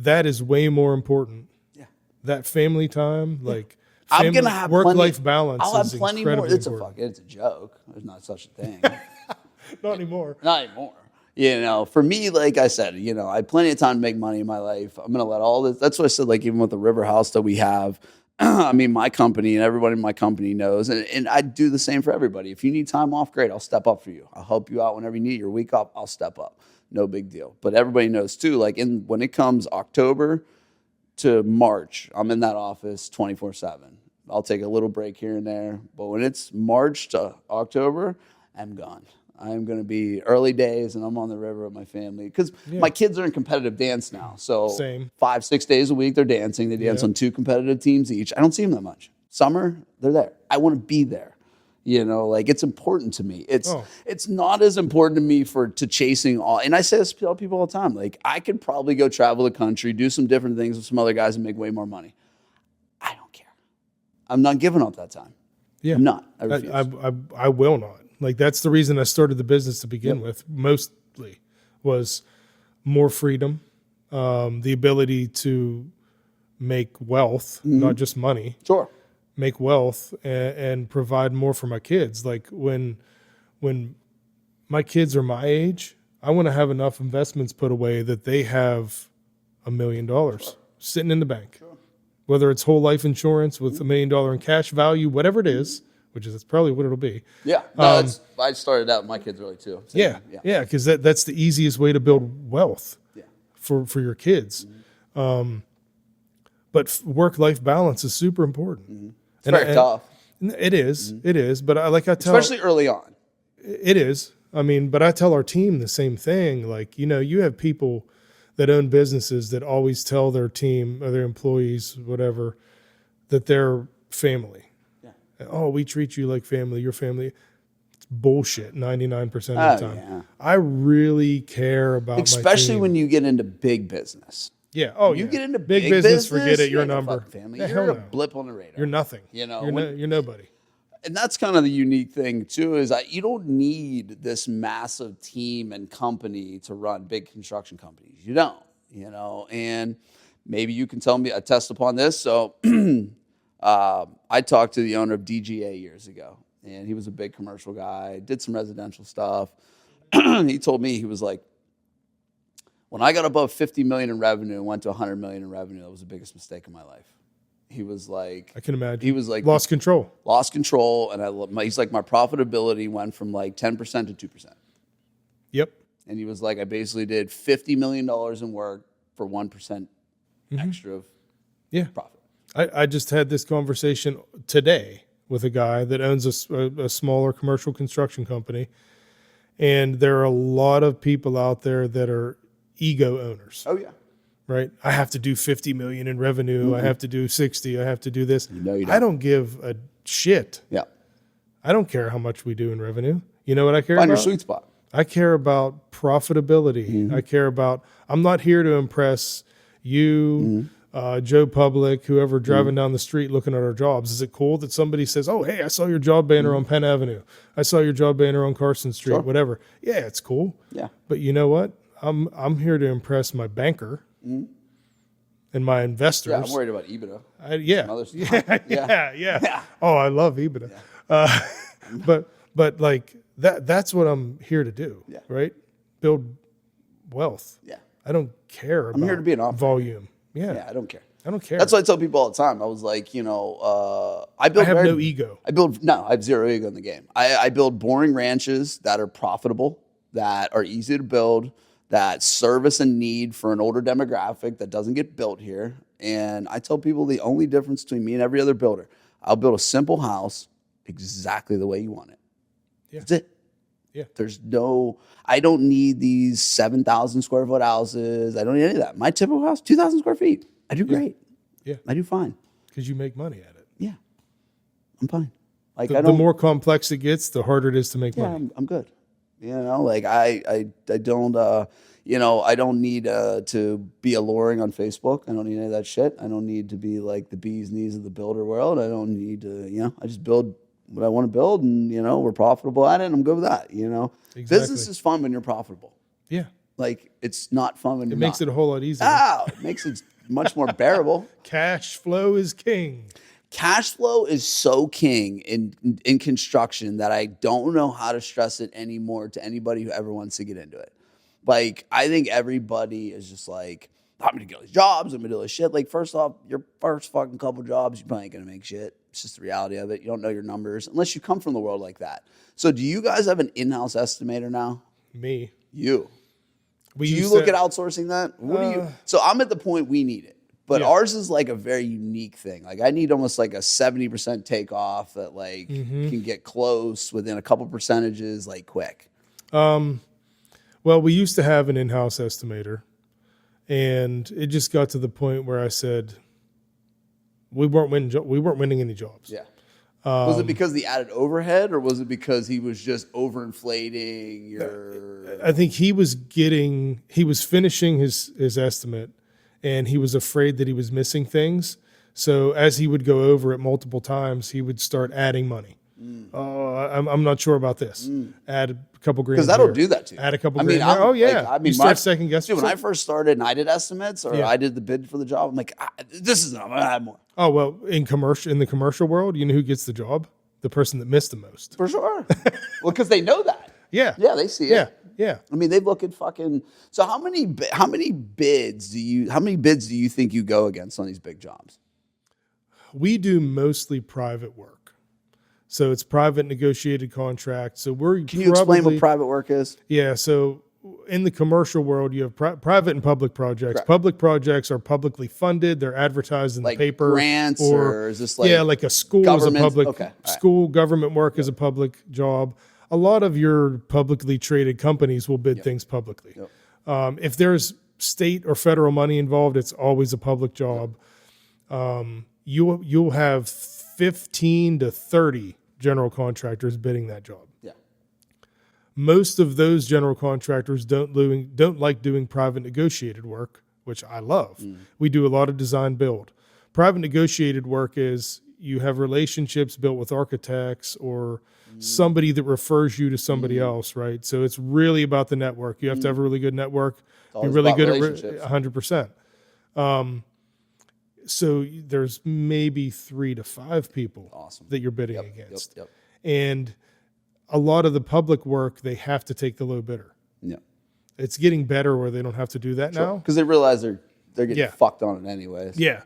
that is way more important. Yeah. That family time, like
I'm gonna have
work-life balance.
I'll have plenty more. It's a joke. There's not such a thing.
Not anymore.
Not anymore. You know, for me, like I said, you know, I had plenty of time to make money in my life. I'm going to let all this. That's what I said, like, even with the river house that we have, I mean, my company and everybody in my company knows. And I do the same for everybody. If you need time off, great. I'll step up for you. I'll help you out whenever you need your week off. I'll step up. No big deal. But everybody knows, too, like, when it comes October to March, I'm in that office 24/7. I'll take a little break here and there. But when it's March to October, I'm gone. I'm going to be early days, and I'm on the river with my family. Because my kids are in competitive dance now. So 5-6 days a week, they're dancing. They dance on 2 competitive teams each. I don't see them that much. Summer, they're there. I want to be there. You know, like, it's important to me. It's not as important to me to chasing all. And I say this to people all the time. Like, I could probably go travel the country, do some different things with some other guys and make way more money. I don't care. I'm not giving up that time. Yeah. I'm not. I refuse.
I will not. Like, that's the reason I started the business to begin with, mostly, was more freedom, the ability to make wealth, not just money.
Sure.
Make wealth and provide more for my kids. Like, when my kids are my age, I want to have enough investments put away that they have $1 million sitting in the bank. Sure. Whether it's whole life insurance with $1 million in cash value, whatever it is, which is probably what it'll be.
Yeah, no, I started out with my kids early too.
Yeah, because that's the easiest way to build wealth for your kids. Mm-hmm. But work-life balance is super important.
Mm-hmm. It's very tough.
It is. Mm-hmm. It is. But
especially early on.
It is. I mean, but I tell our team the same thing. Like, you know, you have people that own businesses that always tell their team or their employees, whatever, that they're family. Oh, we treat you like family, your family. It's bullshit 99% of the time. Yeah. I really care about
especially
my team.
When you get into big business.
Yeah. Oh,
you get into
big business, forget it, you're a number.
Family. You're a blip on the radar.
You're nothing.
You know,
you're nobody.
And that's kind of the unique thing too, is that you don't need this massive team and company to run big construction companies. You don't, you know, and maybe you can attest upon this. So I talked to the owner of DGA years ago, and he was a big commercial guy, did some residential stuff. He told me, he was like, when I got above 50 million in revenue and went to 100 million in revenue, that was the biggest mistake of my life. He was like,
I can imagine.
He was like,
lost control.
And he's like, my profitability went from like 10% to 2%.
Yep.
And he was like, I basically did $50 million in work for 1% extra of profit.
I just had this conversation today with a guy that owns a smaller commercial construction company. And there are a lot of people out there that are ego owners.
Oh yeah.
Right. I have to do 50 million in revenue. I have to do 60. I have to do this.
No, you don't.
I don't give a shit.
Yeah.
I don't care how much we do in revenue. You know what I care
Find
about?
your sweet spot.
I care about profitability. I care about, I'm not here to impress you, Joe Public, whoever driving down the street looking at our jobs. Is it cool that somebody says, oh, hey, I saw your job banner on Penn Avenue. I saw your job banner on Carson Street, whatever. Yeah, it's cool.
Yeah.
But you know what? I'm here to impress my banker and my investors.
Yeah, I'm worried about EBITDA.
Yeah. Oh, I love EBITDA. Yeah. But like that's what I'm here to do, right? Build wealth.
Yeah.
I don't care about
here to be an operator.
volume.
Yeah, I don't care.
I don't care.
That's what I tell people all the time. I was like, I
have no ego.
I have zero ego in the game. I build boring ranches that are profitable, that are easy to build, that service a need for an older demographic that doesn't get built here. And I tell people the only difference between me and every other builder, I'll build a simple house exactly the way you want it.
Yeah.
That's it.
Yeah.
I don't need these 7,000 square foot houses. I don't need any of that. My typical house, 2,000 square feet. I do great.
Yeah.
I do fine.
Because you make money at it.
Yeah. I'm fine. Like
The more complex it gets, the harder it is to make money.
I'm good. Like I don't, I don't need to be alluring on Facebook. I don't need any of that shit. I don't need to be like the bee's knees of the builder world. I don't need to, I just build what I want to build, and we're profitable at it, and I'm good with that.
Exactly.
Business is fun when you're profitable.
Yeah.
Like it's not fun when
It
you're
makes
not.
it a whole lot easier.
It makes it much more bearable.
Cash flow is king.
Cash flow is so king in construction that I don't know how to stress it anymore to anybody who ever wants to get into it. Like, I think everybody is just like, I'm going to get all these jobs. I'm going to do all this shit. Like, first off, your first fucking couple jobs, you probably ain't going to make shit. It's just the reality of it. You don't know your numbers unless you come from the world like that. So do you guys have an in-house estimator now?
Me.
You. Do you look at outsourcing that? What do you? So I'm at the point we need it. But ours is like a very unique thing. Like I need almost like a 70% takeoff that like can get close within a couple percentages like quick.
Well, we used to have an in-house estimator, and it just got to the point where I said we weren't winning any jobs.
Yeah. Was it because the added overhead, or was it because he was just overinflating your?
I think he was finishing his estimate, and he was afraid that he was missing things. So as he would go over it multiple times, he would start adding money. I'm not sure about this. Add a couple grand.
Because that'll do that too.
Add a couple grand. Oh yeah.
Like,
you start second guessing.
When I first started and I did estimates or I did the bid for the job, I'm like, this is enough. I'm gonna add more.
Oh well, in the commercial world, you know who gets the job? The person that missed the most.
For sure. Well, because they know that.
Yeah.
Yeah, they see it.
Yeah.
I mean, they look at fucking. So how many bids do you think you go against on these big jobs?
We do mostly private work. So it's private negotiated contracts. So Can
you explain what private work is?
Yeah. So in the commercial world, you have private and public projects.
Correct.
Public projects are publicly funded. They're advertised in
like
the paper.
Grants or is this like
like a school is a public school. Government work is a public job. A lot of your publicly traded companies will bid things publicly. If there's state or federal money involved, it's always a public job. You'll have 15 to 30 general contractors bidding that job.
Yeah.
Most of those general contractors don't like doing private negotiated work, which I love. We do a lot of design build. Private negotiated work is you have relationships built with architects or somebody that refers you to somebody else, right? So it's really about the network. You have to have a really good network. Be really good at 100%. So there's maybe 3 to 5 people that you're bidding against. And a lot of the public work, they have to take the low bidder. Yeah. It's getting better where they don't have to do that now.
Because they realize they're getting fucked on it anyways.
Yeah.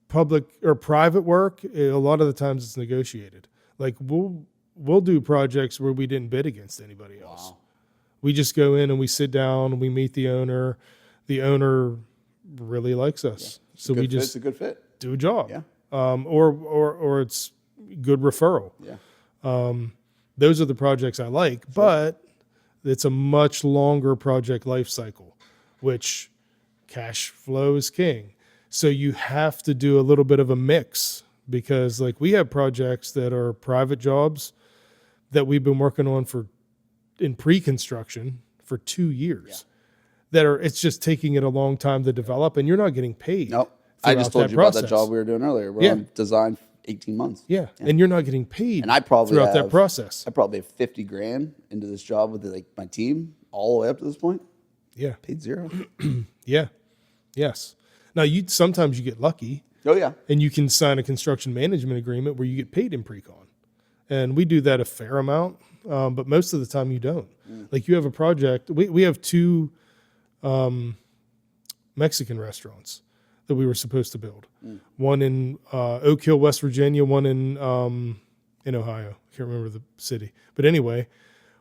Public or private work, a lot of the times it's negotiated. Like we'll do projects where we didn't bid against anybody else. Wow. We just go in and we sit down and we meet the owner. The owner really likes us. So we just
it's a good fit.
Do a job.
Yeah.
Or it's good referral.
Yeah.
Those are the projects I like, but it's a much longer project life cycle. which cash flow is king. So you have to do a little bit of a mix, because like we have projects that are private jobs that we've been working on in pre-construction for 2 years. It's just taking it a long time to develop, and you're not getting paid.
Nope. I just told you about that job we were doing earlier. We're on design 18 months.
Yeah. And you're not getting paid
and I probably
throughout that process.
I probably have 50 grand into this job with like my team all the way up to this point.
Yeah.
Paid zero.
Yeah. Yes. Now sometimes you get lucky.
Oh yeah.
And you can sign a construction management agreement where you get paid in pre-con. And we do that a fair amount. But most of the time you don't. Like you have a project. We have 2 Mexican restaurants that we were supposed to build. One in Oak Hill, West Virginia, one in Ohio. I can't remember the city. But anyway,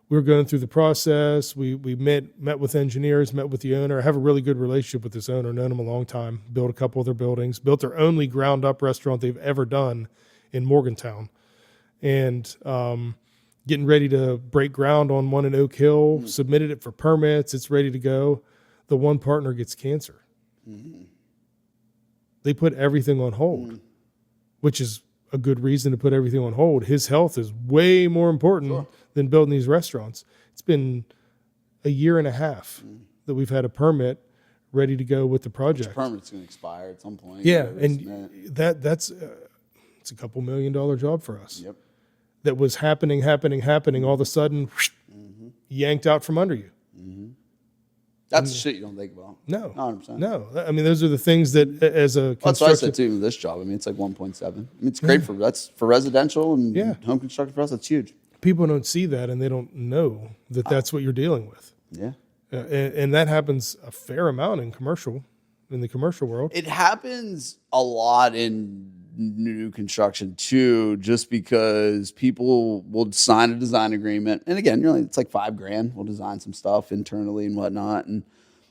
we were going through the process. We met with engineers, met with the owner. I have a really good relationship with this owner, known him a long time, built a couple of their buildings, built their only ground up restaurant they've ever done in Morgantown. And getting ready to break ground on one in Oak Hill, submitted it for permits. It's ready to go. The one partner gets cancer. They put everything on hold, which is a good reason to put everything on hold. His health is way more important than building these restaurants. It's been a year and a half that we've had a permit ready to go with the project.
The permit's going to expire at some point.
Yeah, and that's it's a couple $1 million job for us.
Yep.
That was happening. All of a sudden, yanked out from under you.
That's shit you don't think about.
No,
100%.
No. I mean, those are the things that as a
that's what I said too with this job. I mean, it's like 1.7. I mean, it's great for residential and home construction for us. That's huge.
People don't see that, and they don't know that that's what you're dealing with.
Yeah.
And that happens a fair amount in the commercial world.
It happens a lot in new construction too, just because people will sign a design agreement, and again, it's like $5,000. We'll design some stuff internally and whatnot, and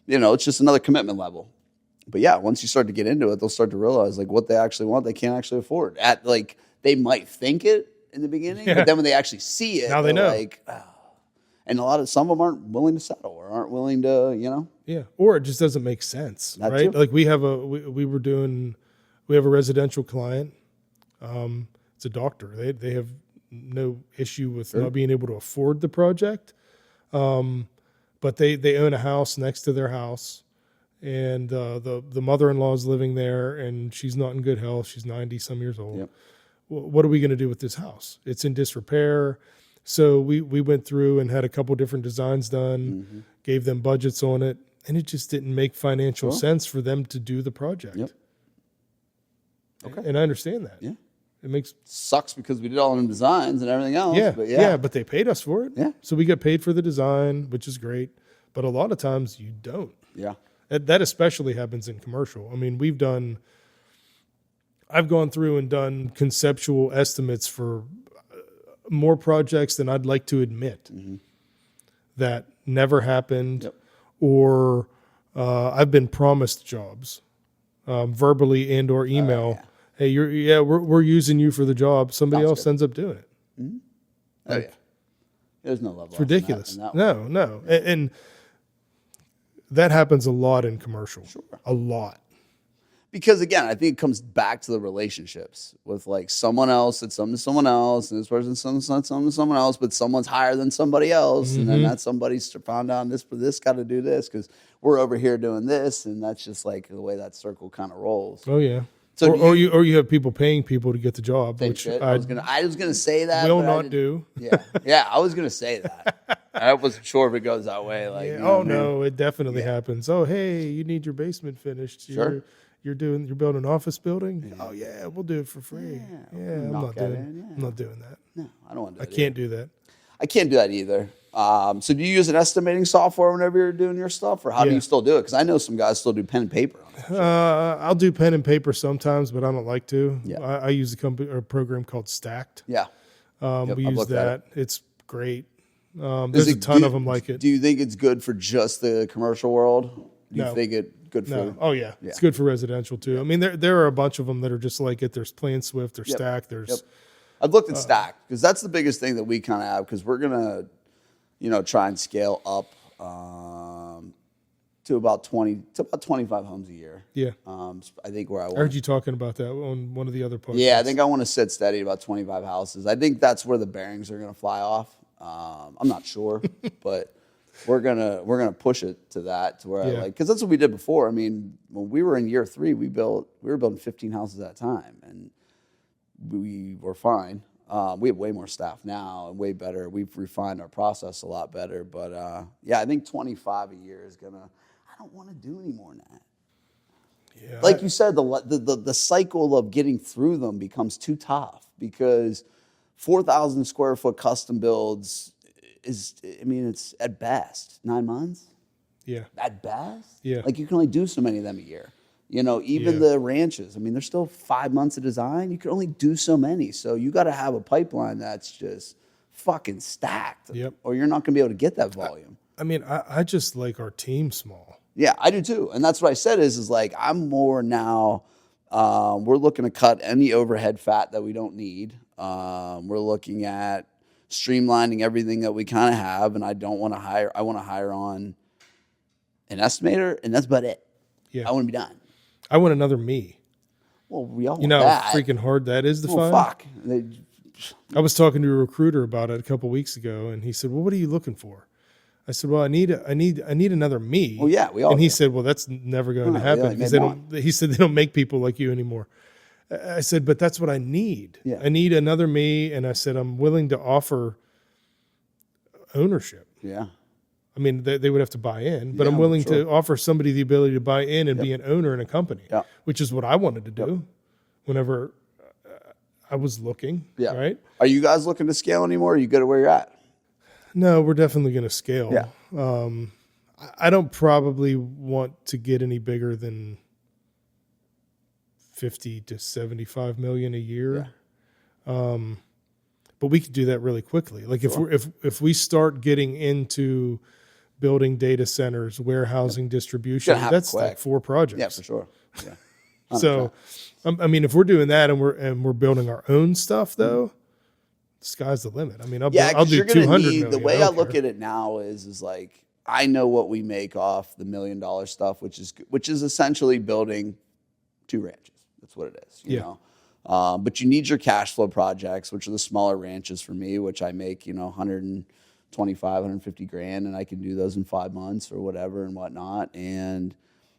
it's just another commitment level. But yeah, once you start to get into it, they'll start to realize like what they actually want, they can't actually afford. They might think it in the beginning, but then when they actually see it,
now they know.
Like, oh. And some of them aren't willing to settle or aren't willing to,
Yeah, or it just doesn't make sense,
that
right?
Too.
Like we have a residential client. It's a doctor. They have no issue with not being able to afford the project, but they own a house next to their house, and the mother-in-law is living there, and she's not in good health. She's 90 some years old.
Yep.
What are we going to do with this house? It's in disrepair. So we went through and had a couple different designs done, gave them budgets on it, and it just didn't make financial sense for them to do the project.
Yep. Okay.
And I understand that.
Yeah.
It
sucks because we did all them designs and everything else.
Yeah.
But
but they paid us for it.
Yeah.
So we got paid for the design, which is great. But a lot of times you don't.
Yeah.
That especially happens in commercial. I mean, I've gone through and done conceptual estimates for more projects than I'd like to admit that never happened, or I've been promised jobs verbally and or email. Hey, we're using you for the job. Somebody else ends up doing it.
Mm-hmm. There's no level.
It's ridiculous. No. And that happens a lot in commercial.
Sure.
A lot.
Because again, I think it comes back to the relationships with like someone else that's something to someone else, and this person's something to someone else, but someone's higher than somebody else, and then that somebody's found out this got to do this because we're over here doing this, and that's just like the way that circle kind of rolls.
Oh yeah.
So
or you have people paying people to get the job, which
I was gonna say that.
Will not do.
Yeah, I was gonna say that. I wasn't sure if it goes that way. Like,
no, it definitely happens. Oh, hey, you need your basement finished.
Sure.
You're building an office building. Yeah. Oh yeah, we'll do it for free. I'm not doing that.
No, I don't want to.
I can't do that.
I can't do that either. So do you use an estimating software whenever you're doing your stuff, or how do you still do it? Because I know some guys still do pen and paper.
I'll do pen and paper sometimes, but I don't like to.
Yeah.
I use a program called Stacked.
Yeah.
We use that. It's great. There's a ton of them like it.
Do you think it's good for just the commercial world? Do you think it's good for?
Oh yeah, it's good for residential too. I mean, there are a bunch of them that are just like it. There's Plan Swift, there's Stacked, there's.
I've looked at Stacked because that's the biggest thing that we kind of have because we're gonna, try and scale up to about 25 homes a year.
Yeah.
I think where I
I
want.
heard you talking about that on one of the other podcasts.
Yeah, I think I want to sit steady at about 25 houses. I think that's where the bearings are going to fly off. I'm not sure, but we're gonna push it to that, to where I like, because that's what we did before. I mean, when we were in year 3, we were building 15 houses at a time, and we were fine. We have way more staff now and way better. We've refined our process a lot better. But yeah, I think 25 a year is gonna. I don't want to do any more than that.
Yeah,
like you said, the cycle of getting through them becomes too tough, because 4,000 square foot custom builds is, I mean, it's at best 9 months.
Yeah.
At best.
Yeah.
Like, you can only do so many of them a year. You know, even the ranches, I mean, there's still 5 months of design. You can only do so many. So you got to have a pipeline that's just fucking stacked.
Yep.
Or you're not going to be able to get that volume.
I mean, I just like our team small.
Yeah, I do too. And that's what I said is like, I'm more now, we're looking to cut any overhead fat that we don't need. We're looking at streamlining everything that we kind of have. And I want to hire on an estimator, and that's about it.
Yeah.
I want to be done.
I want another me.
Well, we all
You know
want
how
that.
freaking hard that is to
Well,
find?
fuck.
I was talking to a recruiter about it a couple weeks ago, and he said, "Well, what are you looking for?" I said, "Well, I need another me."
Well, yeah, we all
And he
do.
said, "Well, that's never going to
No,
happen
yeah,
because
they
they don't." He said they don't make people like you anymore. I said, "But that's what I need.
Yeah.
I need another me." And I said, "I'm willing to offer ownership.
Yeah.
I mean, they would have to buy in, but
Yeah,
I'm willing
sure.
to offer somebody the ability to buy in and be an owner in a company,
Yeah.
which is what I wanted to do whenever I was looking,
Yeah.
right?
Are you guys looking to scale anymore? Or are you good at where you're at?
No, we're definitely going to scale.
Yeah.
I don't probably want to get any bigger than 50 to 75 million a year. But we could do that really quickly. Like if we start getting into building data centers, warehousing, distribution, that's
quick.
like 4 projects.
Yeah, for sure. Yeah. 100%.
So, I mean, if we're doing that and we're building our own stuff, though, the sky's the limit. I mean, I'll
Yeah,
do
because you're
200
going to
million.
need, the way I look
care.
at it now is like, I know what we make off the $1 million stuff, which is essentially building 2 ranches. That's what it is, you know. But you need your cash flow projects, which are the smaller ranches for me, which I make, 125, 150 grand, and I can do those in 5 months or whatever and whatnot. And,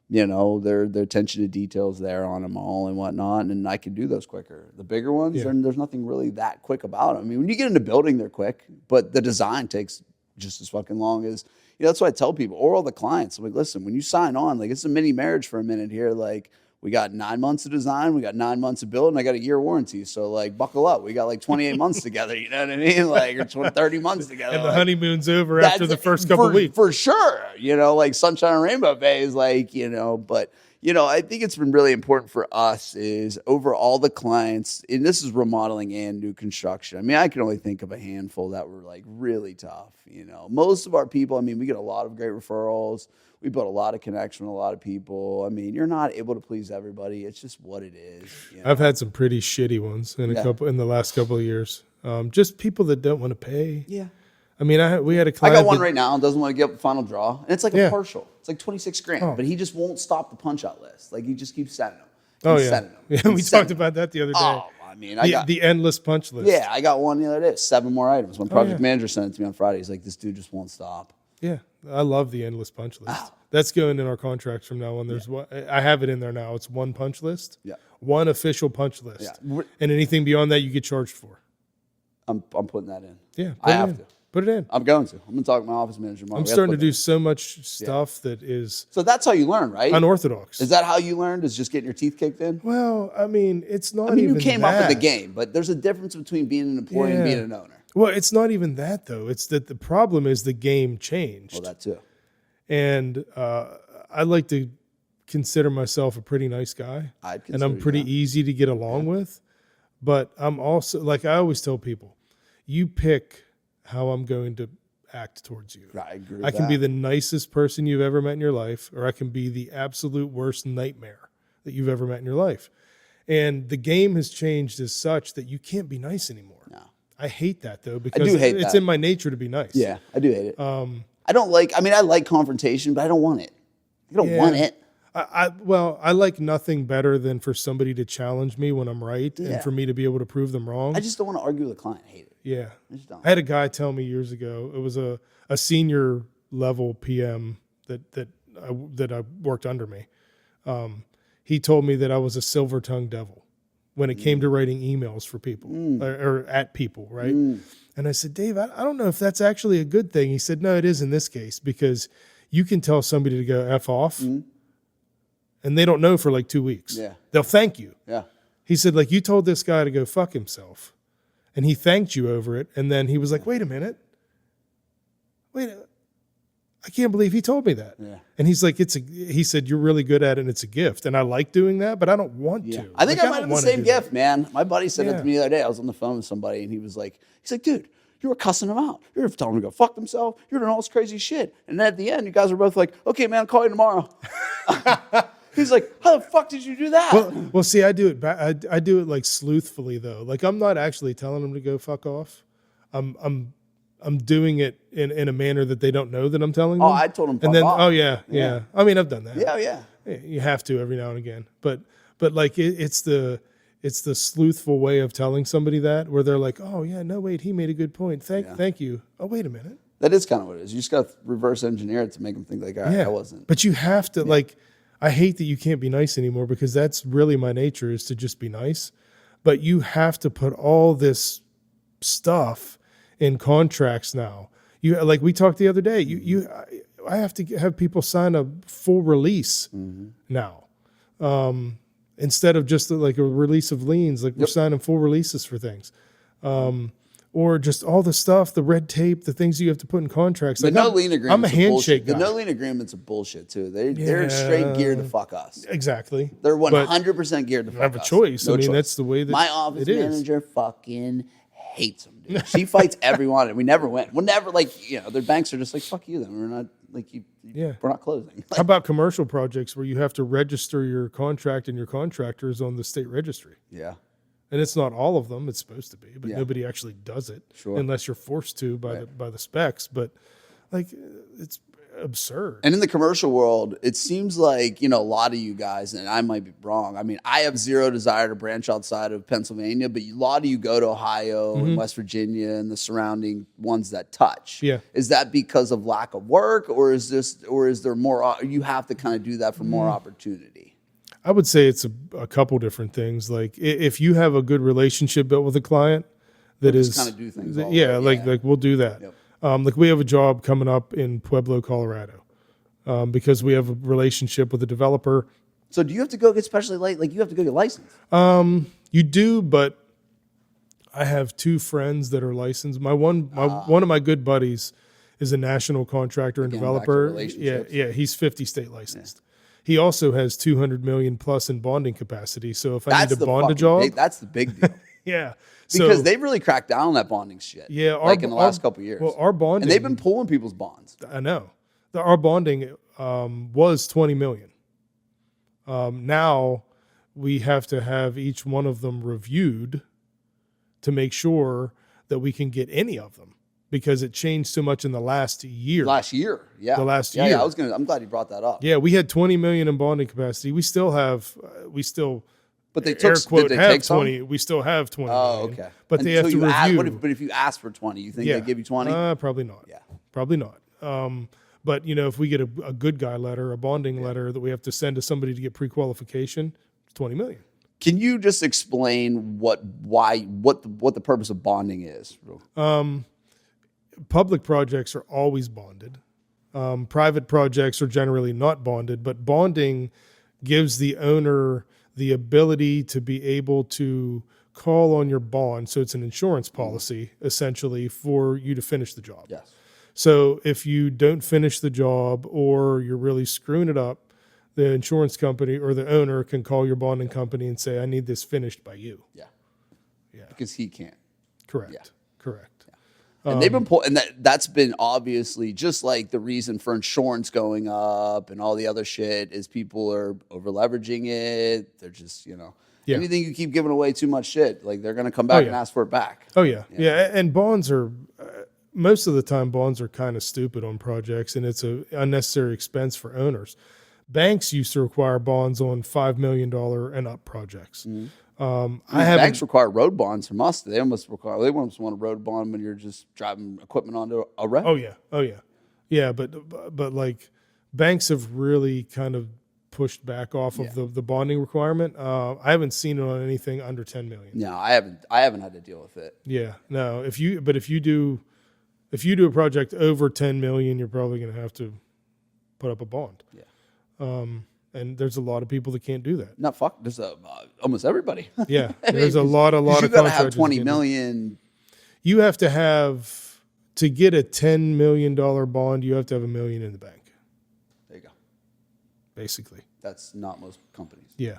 their attention to details there on them all and whatnot, and I can do those quicker. The bigger ones, there's nothing really that quick about them. I mean, when you get into building, they're quick, but the design takes just as fucking long as, that's what I tell people, or all the clients. I'm like, listen, when you sign on, like, it's a mini marriage for a minute here. Like, we got 9 months of design, we got 9 months of build, and I got a year warranty. So, like, buckle up. We got like 28 months together, you know what I mean? Like, or 30 months together.
And the
like,
honeymoon's over after the first couple weeks.
For sure. Like Sunshine and Rainbow Phase, like, but, I think it's been really important for us is over all the clients, and this is remodeling and new construction. I mean, I can only think of a handful that were like really tough, Most of our people, I mean, we get a lot of great referrals. We built a lot of connection with a lot of people. I mean, you're not able to please everybody. It's just what it is.
I've had some pretty shitty ones in the last couple of years. Just people that don't want to pay.
Yeah.
I mean, we had a
I
client.
got one right now, doesn't want to get up the final draw. And it's like a partial. It's like 26 grand.
Oh.
But he just won't stop the punch out list. Like, he just keeps sending them.
Oh, yeah. Yeah, we talked about that the other day.
Oh, I mean, I got
the endless punch list.
Yeah, I got one the other day. 7 more items. When project manager sent it to me on Friday, he's like, this dude just won't stop.
Yeah, I love the endless punch list. That's going in our contracts from now on. There's one. I have it in there now. It's one punch list.
Yeah.
One official punch list.
Yeah.
And anything beyond that, you get charged for.
I'm putting that in.
Yeah,
I have to.
Put it in.
I'm going to. I'm going to talk to my office manager tomorrow.
I'm starting to do so much stuff that is
So that's how you learn, right?
unorthodox.
Is that how you learned? Is just getting your teeth kicked in?
Well, I mean, it's not.
I mean,
even
you came
that.
up with the game, but there's a difference between being an employee and being an owner.
Well, it's not even that though. It's that the problem is the game changed.
Well, that too.
And I like to consider myself a pretty nice guy, and I'm pretty easy to get along with. But I'm also, like I always tell people, you pick how I'm going to act towards you.
Right, I agree with
I can
that.
be the nicest person you've ever met in your life, or I can be the absolute worst nightmare that you've ever met in your life. And the game has changed as such that you can't be nice anymore.
No.
I hate that though, because
do hate
it's
that.
in my nature to be nice.
Yeah, I do hate it. I don't like, I like confrontation, but I don't want it. You don't want it.
I like nothing better than for somebody to challenge me when I'm right and for me to be able to prove them wrong.
I just don't want to argue with a client. I hate it.
Yeah.
I just don't.
I had a guy tell me years ago, it was a senior level PM that I worked under me. He told me that I was a silver-tongued devil when it came to writing emails for people or at people, right? And I said, Dave, I don't know if that's actually a good thing. He said, no, it is in this case, because you can tell somebody to go F off and they don't know for like 2 weeks.
Yeah.
They'll thank you.
Yeah.
He said, like, you told this guy to go fuck himself and he thanked you over it. And then he was like, wait a minute. I can't believe he told me that. Yeah. And he's like, he said, you're really good at it and it's a gift. And I like doing that, but I don't want to.
I think I might have the same gift, man. My buddy said it to me the other day. I was on the phone with somebody and he's like, dude, you were cussing him out. You were telling him to go fuck himself. You're doing all this crazy shit. And then at the end, you guys were both like, okay, man, I'll call you tomorrow. He's like, how the fuck did you do that?
Well, see, I do it I do it like sleuthfully though. Like I'm not actually telling them to go fuck off. I'm doing it in a manner that they don't know that I'm telling them.
Oh, I told them fuck
and then
off.
Yeah. I mean, I've done that.
Yeah.
You have to every now and again. But like it's the sleuthful way of telling somebody that where they're like, oh yeah, no wait, he made a good point. Thank you. Oh wait a minute.
That is kind of what it is. You just got to reverse engineer it to make them think like, all right, I wasn't.
But you have to like. I hate that you can't be nice anymore because that's really my nature is to just be nice. But you have to put all this stuff in contracts now. You like we talked the other day. I have to have people sign a full release now, instead of just like a release of liens. Like we're signing full releases for things, or just all the stuff, the red tape, the things you have to put in contracts.
The
like
no lien agreement.
I'm a handshake guy.
The no lien agreement's a bullshit too. They're straight geared to fuck us.
Exactly.
They're 100% geared to fuck us.
I have a choice.
No
I mean,
choice.
that's the way that
my office
it
manager fucking hates them, dude. She fights everyone, and we never win. We'll never their banks are just like fuck you. Then we're not like you. We're not closing.
How about commercial projects where you have to register your contract and your contractors on the state registry?
Yeah.
And it's not all of them. It's supposed to be, but nobody actually does it unless you're forced to by the specs. But like, it's absurd.
And in the commercial world, it seems like, a lot of you guys, and I might be wrong. I mean, I have zero desire to branch outside of Pennsylvania, but a lot of you go to Ohio and West Virginia and the surrounding ones that touch.
Yeah.
Is that because of lack of work, or is there more? You have to kind of do that for more opportunity.
I would say it's a couple different things. Like if you have a good relationship built with a client, that is
kind of do things.
Like we'll do that. Yep. Like we have a job coming up in Pueblo, Colorado, because we have a relationship with a developer.
So do you have to go get specially like you have to go get licensed?
You do, but I have two friends that are licensed. One of my good buddies is a national contractor and developer. Yeah, he's 50 state licensed. Yeah. He also has 200 million plus in bonding capacity. So if I need to bond a job,
that's the big deal.
Yeah.
Because they've really cracked down on that bonding shit.
Yeah.
In the last couple of years.
Well, our bonding.
And they've been pulling people's bonds.
I know. Our bonding was 20 million. Now we have to have each one of them reviewed to make sure that we can get any of them. Because it changed so much in the last year.
Yeah.
The last year.
Yeah, I'm glad you brought that up.
Yeah, we had 20 million in bonding capacity. We still have,
but they took,
quote,
did they
have
take
20. Some? We still have 20 million.
Okay.
But they have to review.
But if you ask for 20, you think they give you 20?
Probably not.
Yeah.
Probably not. But, if we get a good guy letter, a bonding letter that we have to send to somebody to get pre-qualification, it's 20 million.
Can you just explain what the purpose of bonding is?
Public projects are always bonded. Private projects are generally not bonded, but bonding gives the owner the ability to be able to call on your bond. So it's an insurance policy, essentially, for you to finish the job.
Yes.
So if you don't finish the job or you're really screwing it up, the insurance company or the owner can call your bonding company and say, I need this finished by you.
Yeah. Because he can't.
Correct.
Yeah.
Correct.
And they've been and that's been obviously just like the reason for insurance going up and all the other shit is people are over leveraging it. They're just, anything you keep giving away too much shit, like they're going to come back and ask for it back.
Oh yeah. Yeah. And bonds are, most of the time bonds are kind of stupid on projects and it's an unnecessary expense for owners. Banks used to require bonds on $5 million and up projects.
Banks require road bonds from us. They almost want a road bond when you're just driving equipment onto a road.
Oh yeah. But like banks have really kind of pushed back off of the bonding requirement. I haven't seen it on anything under 10 million.
No, I haven't had to deal with it.
Yeah, no. If you do a project over 10 million, you're probably going to have to put up a bond.
Yeah.
And there's a lot of people that can't do that.
No, fuck. There's almost everybody.
Yeah, there's a lot of
you got to have 20 million.
You have to have to get a $10 million bond. You have to have $1 million in the bank.
There you go.
Basically,
that's not most companies.
Yeah,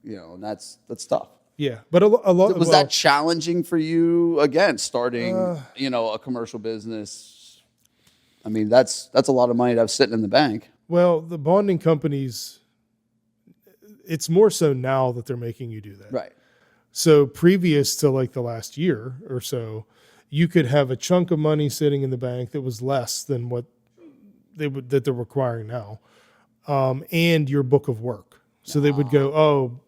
and that's tough.
Yeah, but a lot
was that challenging for you again, starting a commercial business? I mean, that's a lot of money to have sitting in the bank.
Well, the bonding companies, it's more so now that they're making you do that.
Right.
So previous to like the last year or so, you could have a chunk of money sitting in the bank that was less than what they're requiring now, and your book of work. So they would go, "Oh,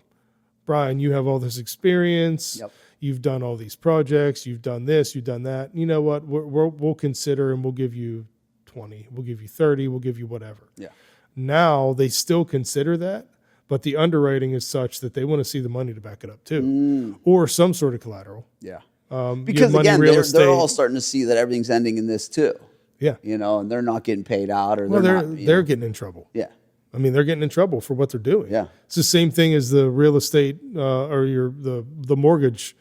Brian, you have all this experience.
Yep.
You've done all these projects. You've done this. You've done that. You know what? We'll consider and we'll give you 20. We'll give you 30. We'll give you whatever."
Yeah.
Now they still consider that, but the underwriting is such that they want to see the money to back it up too, or some sort of collateral.
Yeah.
Because
money, again, they're all starting to see that everything's ending in this too.
Yeah.
And they're not getting paid out, or
they're getting in trouble.
Yeah.
I mean, they're getting in trouble for what they're doing.
Yeah.
It's the same thing as the real estate or the mortgage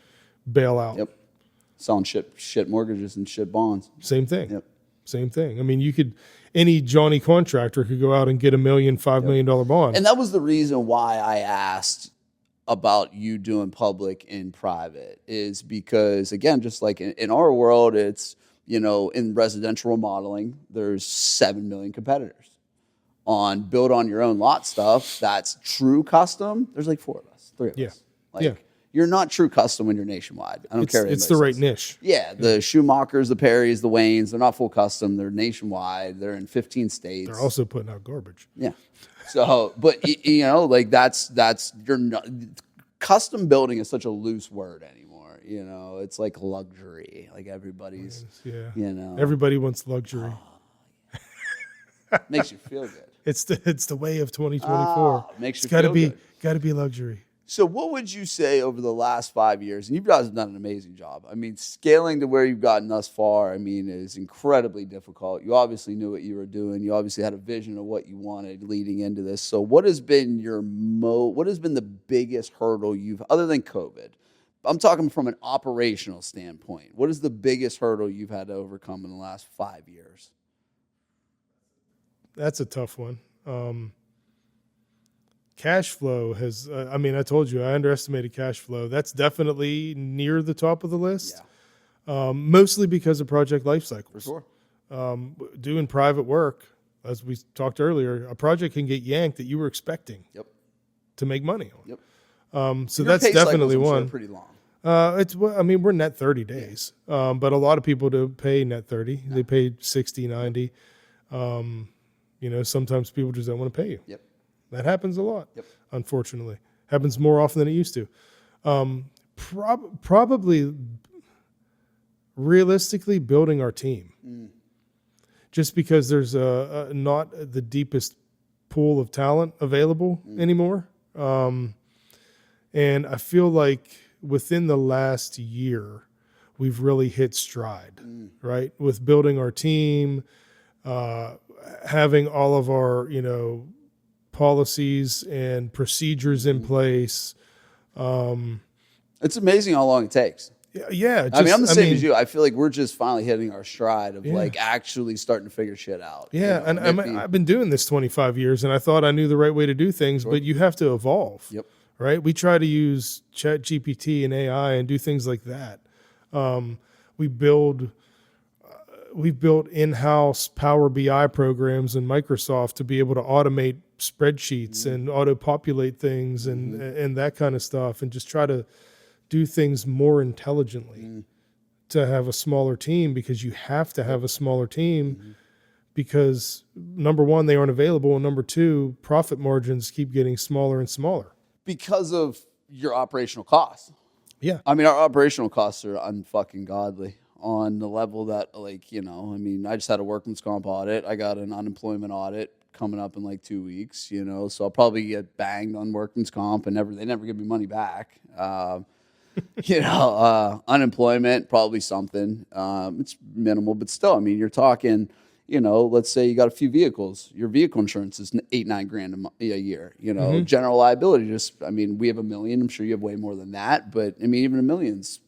bailout.
Yep. Selling shit mortgages and shit bonds.
Same thing.
Yep.
Same thing. I mean, any Johnny contractor could go out and get $5 million bond.
And that was the reason why I asked about you doing public and private, is because, again, just like in our world, it's, in residential remodeling, there's 7 million competitors. On build on your own lot stuff, that's true custom, there's like 4 of us, 3 of us. You're not true custom when you're nationwide. I don't care.
It's the right niche.
Yeah, the Schumachers, the Perrys, the Waynes, they're not full custom. They're nationwide. They're in 15 states.
They're also putting out garbage.
Yeah. So, but like that's you're not, custom building is such a loose word anymore. It's like luxury. Like everybody's.
Yeah. Everybody wants luxury.
Makes you feel good.
It's the way of 2024.
Makes you feel good.
Got to be luxury.
So what would you say over the last 5 years, and you guys have done an amazing job. I mean, scaling to where you've gotten thus far, I mean, is incredibly difficult. You obviously knew what you were doing. You obviously had a vision of what you wanted leading into this. So what has been the biggest hurdle other than COVID? I'm talking from an operational standpoint. What is the biggest hurdle you've had to overcome in the last 5 years?
That's a tough one. Cash flow has, I told you, I underestimated cash flow. That's definitely near the top of the list. Yeah. Mostly because of project life cycles.
For sure.
Doing private work, as we talked earlier, a project can get yanked that you were expecting to make money on.
Yep.
So that's definitely one.
Sure, pretty long.
We're net 30 days. But a lot of people don't pay net 30. No. They pay 60, 90. Sometimes people just don't want to pay you.
Yep.
That happens a lot, unfortunately. Happens more often than it used to. Probably, realistically, building our team. Just because there's not the deepest pool of talent available anymore. And I feel like within the last year, we've really hit stride, right? With building our team, having all of our, policies and procedures in place.
It's amazing how long it takes.
Yeah.
I'm the same as you. I feel like we're just finally hitting our stride of like actually starting to figure shit out.
Yeah. And I've been doing this 25 years and I thought I knew the right way to do things, but you have to evolve.
Yep.
Right. We try to use ChatGPT and AI and do things like that. We've built in-house Power BI programs in Microsoft to be able to automate spreadsheets and auto-populate things and that kind of stuff, and just try to do things more intelligently to have a smaller team, because you have to have a smaller team because number one, they aren't available, and number two, profit margins keep getting smaller and smaller
because of your operational costs.
Yeah.
I mean, our operational costs are unfucking godly on the level that, like, I mean, I just had a workman's comp audit. I got an unemployment audit coming up in like 2 weeks, so I'll probably get banged on workman's comp and they never give me money back. Unemployment, probably something. It's minimal, but still, I mean, you're talking, let's say you got a few vehicles. Your vehicle insurance is $8-9 grand a year. General liability, we have $1 million. I'm sure you have way more than that, but I mean, even $1 million's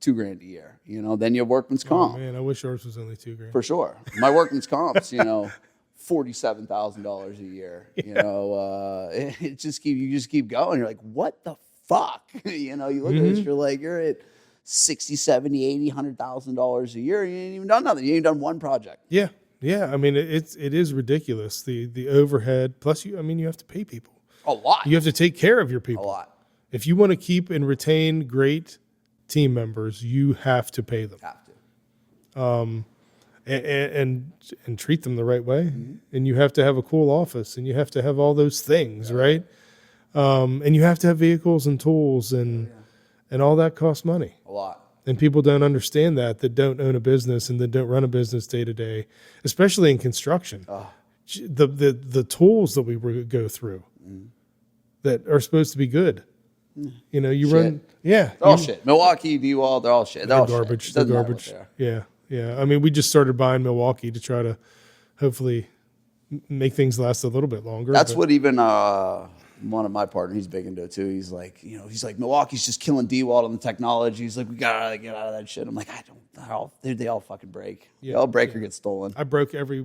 $2 grand a year. Then you have workman's comp.
Oh man, I wish ours was only $2 grand.
For sure, my workman's comp's $47,000 a year. Yeah. You just keep going. You're like, what the fuck? You look at this, you're like, you're at $60, $70, $80, $100,000 a year. You ain't even done nothing. You ain't done one project.
Yeah. I mean, it is ridiculous. The overhead, plus you have to pay people
a lot.
You have to take care of your people
a lot.
If you want to keep and retain great team members, you have to pay them. And treat them the right way. Mm-hmm. And you have to have a cool office, and you have to have all those things, right? And you have to have vehicles and tools, and all that costs money.
A lot.
And people don't understand that don't own a business and that don't run a business day to day, especially in construction. The tools that we go through that are supposed to be good. You shit. Run. Yeah.
They're all shit. Milwaukee, D-Wall, they're all shit. They're all
garbage.
Shit.
They're garbage. Yeah. I mean, we just started buying Milwaukee to try to hopefully make things last a little bit longer.
That's what even one of my partners, he's big into it too. He's like, Milwaukee's just killing D-Wall on the technology. He's like, we gotta get out of that shit. I'm like, they all fucking break. Yeah. They all break or get stolen.
I broke every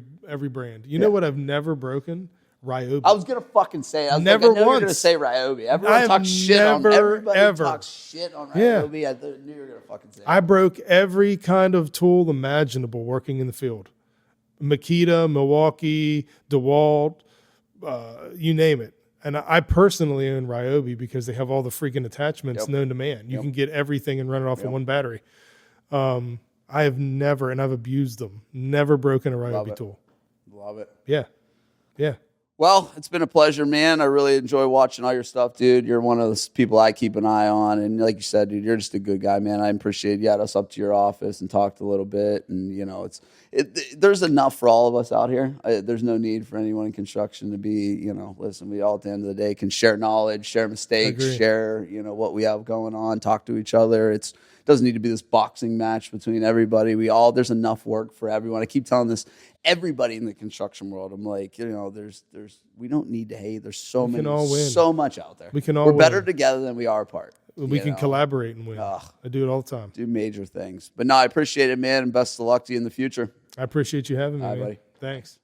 brand. You know what I've never broken? Ryobi.
I was gonna fucking say. I was
never
like, I knew
once.
You were gonna say Ryobi. Everyone talks shit on. Everybody
ever.
talks shit on Ryobi. Yeah. I knew you were gonna fucking say.
I broke every kind of tool imaginable working in the field. Makita, Milwaukee, DeWalt, you name it. And I personally own Ryobi because they have all the freaking attachments known to man. You can get everything and run it off of one battery. I have never, and I've abused them, never broken a Ryobi tool.
Love it.
Yeah.
Well, it's been a pleasure, man. I really enjoy watching all your stuff, dude. You're one of those people I keep an eye on. And like you said, dude, you're just a good guy, man. I appreciate you had us up to your office and talked a little bit. And, there's enough for all of us out here. There's no need for anyone in construction to be, listen, we all at the end of the day can share knowledge, share mistakes, share, what we have going on, talk to each other. It doesn't need to be this boxing match between everybody. There's enough work for everyone. I keep telling this everybody in the construction world. I'm like, we don't need to hate. There's so much out there. We're better together than we are apart.
We can collaborate and win. I do it all the time.
Do major things. But no, I appreciate it, man, and best of luck to you in the future.
I appreciate you having me,
All right,
man.
buddy.
Thanks.